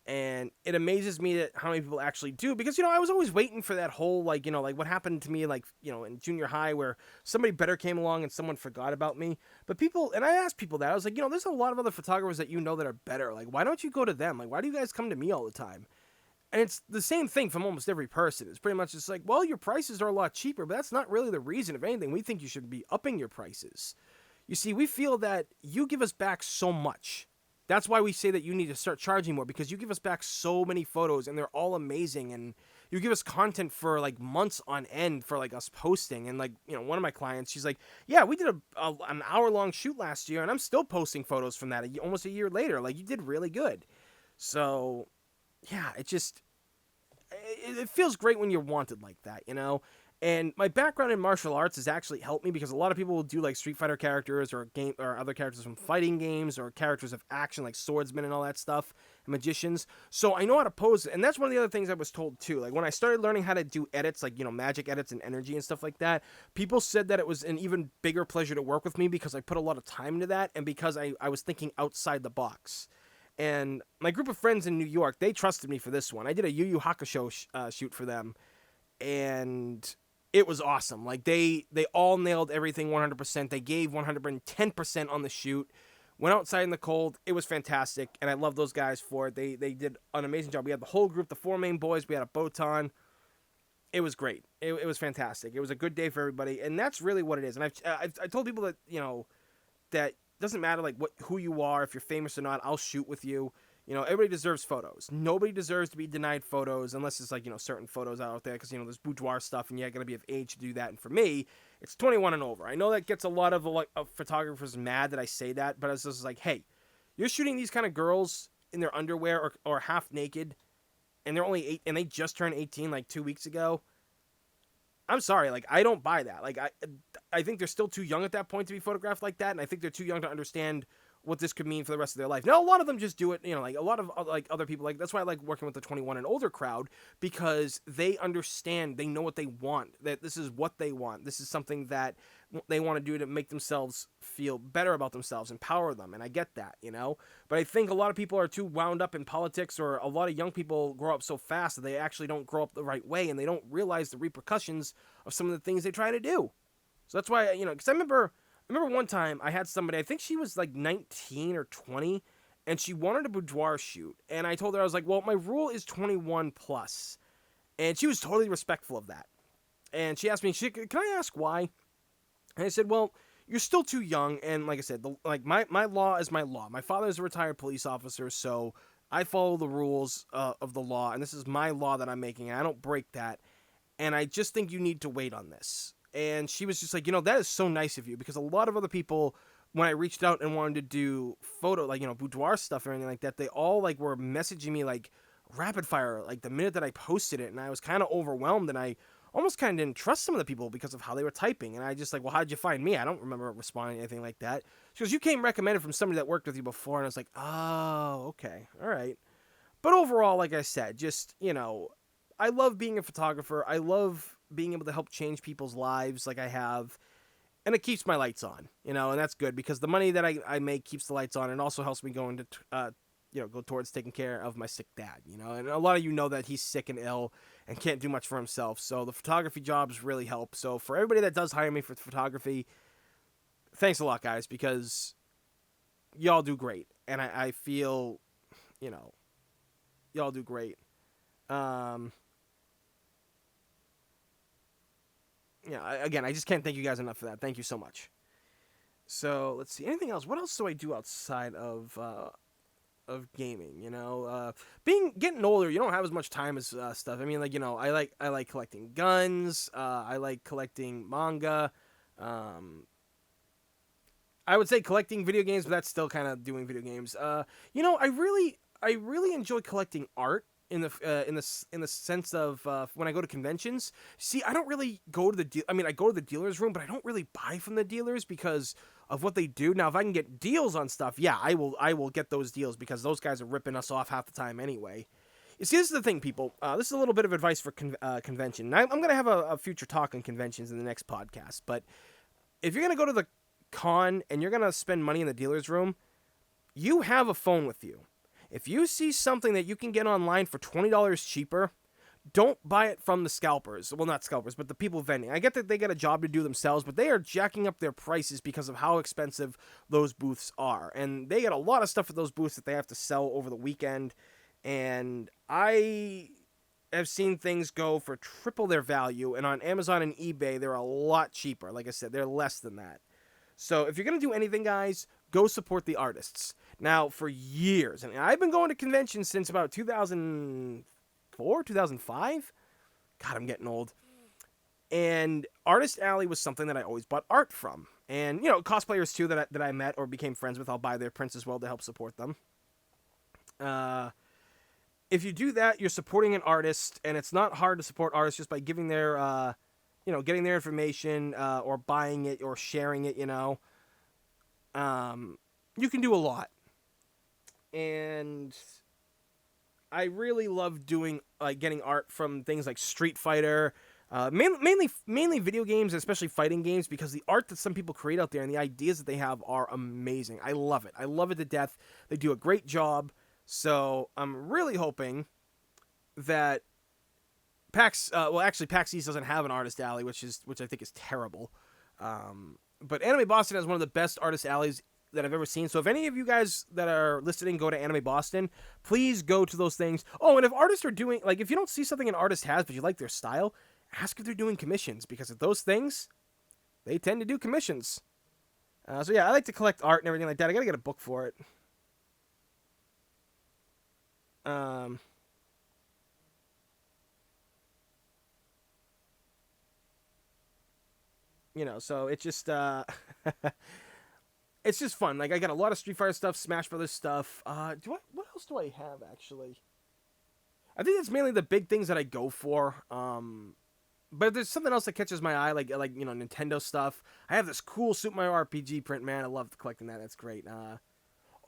And it amazes me that how many people actually do, because, I was always waiting for that whole, like what happened to me, in junior high, where somebody better came along and someone forgot about me. But and I asked people that, I was like, there's a lot of other photographers that that are better. Like, why don't you go to them? Like, why do you guys come to me all the time? And it's the same thing from almost every person. It's pretty much just like, well, your prices are a lot cheaper, but that's not really the reason. If anything, we think you should be upping your prices. You see, we feel that you give us back so much. That's why we say that you need to start charging more, because you give us back so many photos and they're all amazing, and you give us content for like months on end for like us posting. And like, one of my clients, she's like, yeah, we did an hour-long shoot last year and I'm still posting photos from that almost a year later. Like, you did really good. So yeah, it feels great when you're wanted like that, And my background in martial arts has actually helped me because a lot of people will do like Street Fighter characters or game or other characters from fighting games or characters of action like swordsmen and all that stuff, and magicians. So I know how to pose it. And that's one of the other things I was told too. Like when I started learning how to do edits, like, magic edits and energy and stuff like that, people said that it was an even bigger pleasure to work with me because I put a lot of time into that and because I was thinking outside the box. And my group of friends in New York, they trusted me for this one. I did a Yu Yu Hakusho shoot for them, and it was awesome. Like they all nailed everything 100%. They gave 110% on the shoot. Went outside in the cold. It was fantastic, and I love those guys for it. They did an amazing job. We had the whole group, the 4 main boys. We had a Botan. It was great. It was fantastic. It was a good day for everybody, and that's really what it is. And I told people that that doesn't matter like who you are, if you're famous or not. I'll shoot with you. Everybody deserves photos. Nobody deserves to be denied photos unless it's like, certain photos out there because, there's boudoir stuff and you got to be of age to do that. And for me, it's 21 and over. I know that gets a lot of photographers mad that I say that, but it's just like, hey, you're shooting these kind of girls in their underwear or half naked and they're only 8 and they just turned 18 like 2 weeks ago. I'm sorry, like I don't buy that. Like I think they're still too young at that point to be photographed like that, and I think they're too young to understand what this could mean for the rest of their life. Now, a lot of them just do it, like a lot of like other people, like that's why I like working with the 21 and older crowd because they understand, they know what they want, that this is what they want. This is something that they want to do to make themselves feel better about themselves, empower them, and I get that, But I think a lot of people are too wound up in politics, or a lot of young people grow up so fast that they actually don't grow up the right way, and they don't realize the repercussions of some of the things they try to do. So that's why, because I remember one time I had somebody, I think she was like 19 or 20, and she wanted a boudoir shoot. And I told her, I was like, well, my rule is 21 plus. And she was totally respectful of that. And she asked me, can I ask why? And I said, well, you're still too young. And like I said, my law is my law. My father is a retired police officer, so I follow the rules of the law. And this is my law that I'm making, and I don't break that. And I just think you need to wait on this. And she was just like, that is so nice of you, because a lot of other people, when I reached out and wanted to do photo, like, boudoir stuff or anything like that, they all like were messaging me like rapid fire, like the minute that I posted it. And I was kind of overwhelmed, and I almost kind of didn't trust some of the people because of how they were typing. And I just like, well, how'd you find me? I don't remember responding to anything like that. She goes, you came recommended from somebody that worked with you before. And I was like, oh, okay. All right. But overall, like I said, just, I love being a photographer. I love being able to help change people's lives like I have. And it keeps my lights on, and that's good because the money that I make keeps the lights on and also helps me go into, go towards taking care of my sick dad, And a lot of you know that he's sick and ill and can't do much for himself. So the photography jobs really help. So for everybody that does hire me for photography, thanks a lot, guys, because y'all do great. And I feel, y'all do great. Again, I just can't thank you guys enough for that. Thank you so much. So let's see. Anything else? What else do I do outside of gaming? Getting older, you don't have as much time as stuff. I mean, like I like collecting guns. I like collecting manga. I would say collecting video games, but that's still kind of doing video games. I really enjoy collecting art. In the sense of when I go to conventions, see, I don't really go to I go to the dealer's room, but I don't really buy from the dealers because of what they do. Now, if I can get deals on stuff, yeah, I will get those deals because those guys are ripping us off half the time anyway. You see, this is the thing, people. This is a little bit of advice for convention. Now, I'm going to have a future talk on conventions in the next podcast, but if you're going to go to the con and you're going to spend money in the dealer's room, you have a phone with you. If you see something that you can get online for $20 cheaper, don't buy it from the scalpers. Well, not scalpers, but the people vending. I get that they got a job to do themselves, but they are jacking up their prices because of how expensive those booths are. And they get a lot of stuff at those booths that they have to sell over the weekend. And I have seen things go for triple their value. And on Amazon and eBay, they're a lot cheaper. Like I said, they're less than that. So if you're going to do anything, guys, go support the artists. Now, for years, and I've been going to conventions since about 2004, 2005. God, I'm getting old. And Artist Alley was something that I always bought art from. And, cosplayers, too, that I met or became friends with, I'll buy their prints as well to help support them. If you do that, you're supporting an artist, and it's not hard to support artists just by giving their getting their information or buying it or sharing it, you can do a lot. And I really love doing getting art from things like Street Fighter, mainly video games, especially fighting games, because the art that some people create out there and the ideas that they have are amazing. I love it. I love it to death. They do a great job. So I'm really hoping that PAX East doesn't have an artist alley, which I think is terrible. But Anime Boston has one of the best artist alleys that I've ever seen. So if any of you guys that are listening go to Anime Boston, please go to those things. Oh, and if artists are doing, like, if you don't see something an artist has, but you like their style, ask if they're doing commissions, because at those things, they tend to do commissions. So yeah, I like to collect art and everything like that. I gotta get a book for it. Um, so it's just, it's just fun. Like, I got a lot of Street Fighter stuff, Smash Brothers stuff. What else do I have, actually? I think it's mainly the big things that I go for. But if there's something else that catches my eye, like Nintendo stuff. I have this cool Super Mario RPG print, man. I love collecting that. That's great.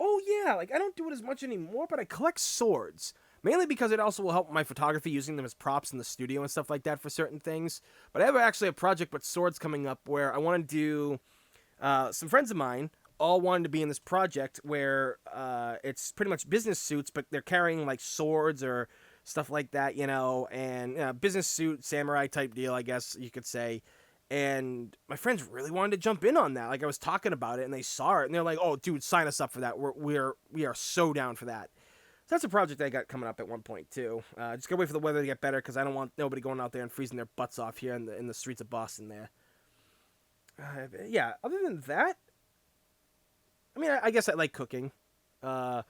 Oh yeah, like I don't do it as much anymore, but I collect swords. Mainly because it also will help my photography, using them as props in the studio and stuff like that for certain things. But I have actually a project with swords coming up where I want to do. Some friends of mine all wanted to be in this project where it's pretty much business suits, but they're carrying like swords or stuff like that, and business suit, samurai type deal, I guess you could say. And my friends really wanted to jump in on that. Like, I was talking about it, and they saw it, and they're like, "Oh, dude, sign us up for that. We are so down for that." So that's a project I got coming up at one point too. Just gotta wait for the weather to get better, because I don't want nobody going out there and freezing their butts off here in the streets of Boston. There. Yeah. Other than that, I mean, I guess I like cooking. I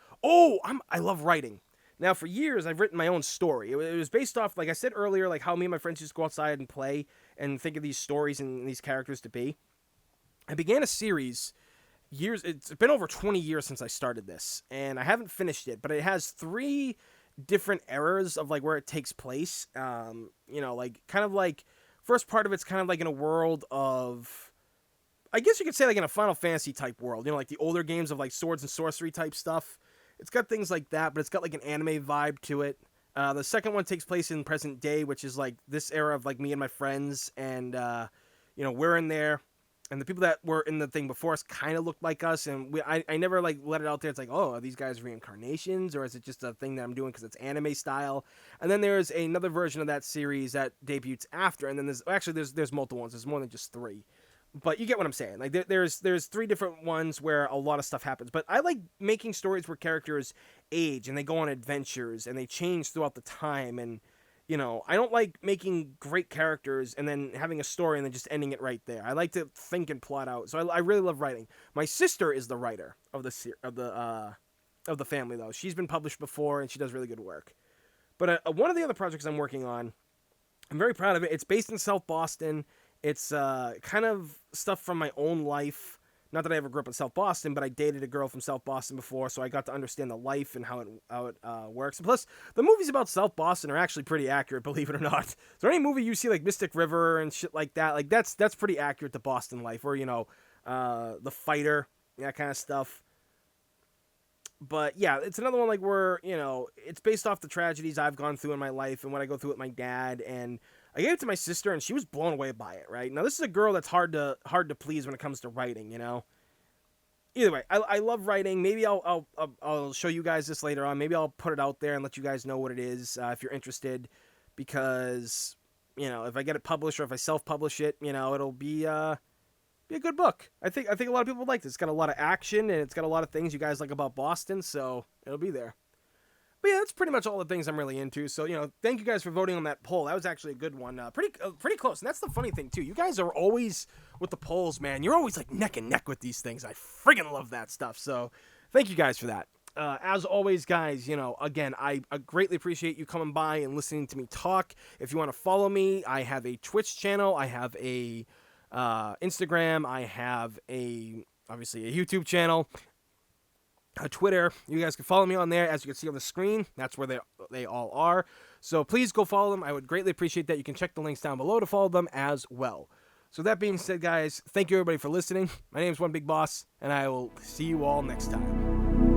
love writing. Now, for years, I've written my own story. It was based off, like I said earlier, like how me and my friends just go outside and play and think of these stories and these characters to be. I began a series years. It's been over 20 years since I started this, and I haven't finished it. But it has 3 different eras of like where it takes place. Like kind of like first part of it's kind of like in a world of, I guess you could say, like in a Final Fantasy type world, like the older games of like swords and sorcery type stuff. It's got things like that, but it's got like an anime vibe to it. The second one takes place in present day, which is like this era of like me and my friends, and we're in there, and the people that were in the thing before us kind of looked like us, and I never like let it out there. It's like, oh, are these guys reincarnations, or is it just a thing that I'm doing because it's anime style? And then there's another version of that series that debuts after, and then there's multiple ones. There's more than just 3. But you get what I'm saying. Like there's 3 different ones where a lot of stuff happens. But I like making stories where characters age and they go on adventures and they change throughout the time. And I don't like making great characters and then having a story and then just ending it right there. I like to think and plot out. So I really love writing. My sister is the writer of the family, though. She's been published before and she does really good work. But one of the other projects I'm working on, I'm very proud of it. It's based in South Boston. It's kind of stuff from my own life. Not that I ever grew up in South Boston, but I dated a girl from South Boston before, so I got to understand the life and how it works. And plus, the movies about South Boston are actually pretty accurate, believe it or not. So any movie you see like Mystic River and shit like that, like that's pretty accurate to Boston life, or the fighter, that kind of stuff. But yeah, it's another one like where it's based off the tragedies I've gone through in my life and what I go through with my dad, and I gave it to my sister, and she was blown away by it. Right now, this is a girl that's hard to please when it comes to writing. Either way, I love writing. Maybe I'll show you guys this later on. Maybe I'll put it out there and let you guys know what it is if you're interested, because if I get it published or if I self-publish it, it'll be a good book. I think a lot of people would like this. It's got a lot of action and it's got a lot of things you guys like about Boston, so it'll be there. But yeah, that's pretty much all the things I'm really into. So, thank you guys for voting on that poll. That was actually a good one. Pretty close. And that's the funny thing, too. You guys are always, with the polls, man, you're always like neck and neck with these things. I friggin' love that stuff. So, thank you guys for that. As always, guys, again, I greatly appreciate you coming by and listening to me talk. If you want to follow me, I have a Twitch channel. I have a Instagram. I have obviously a YouTube channel. Twitter, you guys can follow me on there. As you can see on the screen, that's where they all are. So please go follow them. I would greatly appreciate that. You can check the links down below to follow them as well. So that being said, guys, thank you everybody for listening. My name is One Big Boss, and I will see you all next time.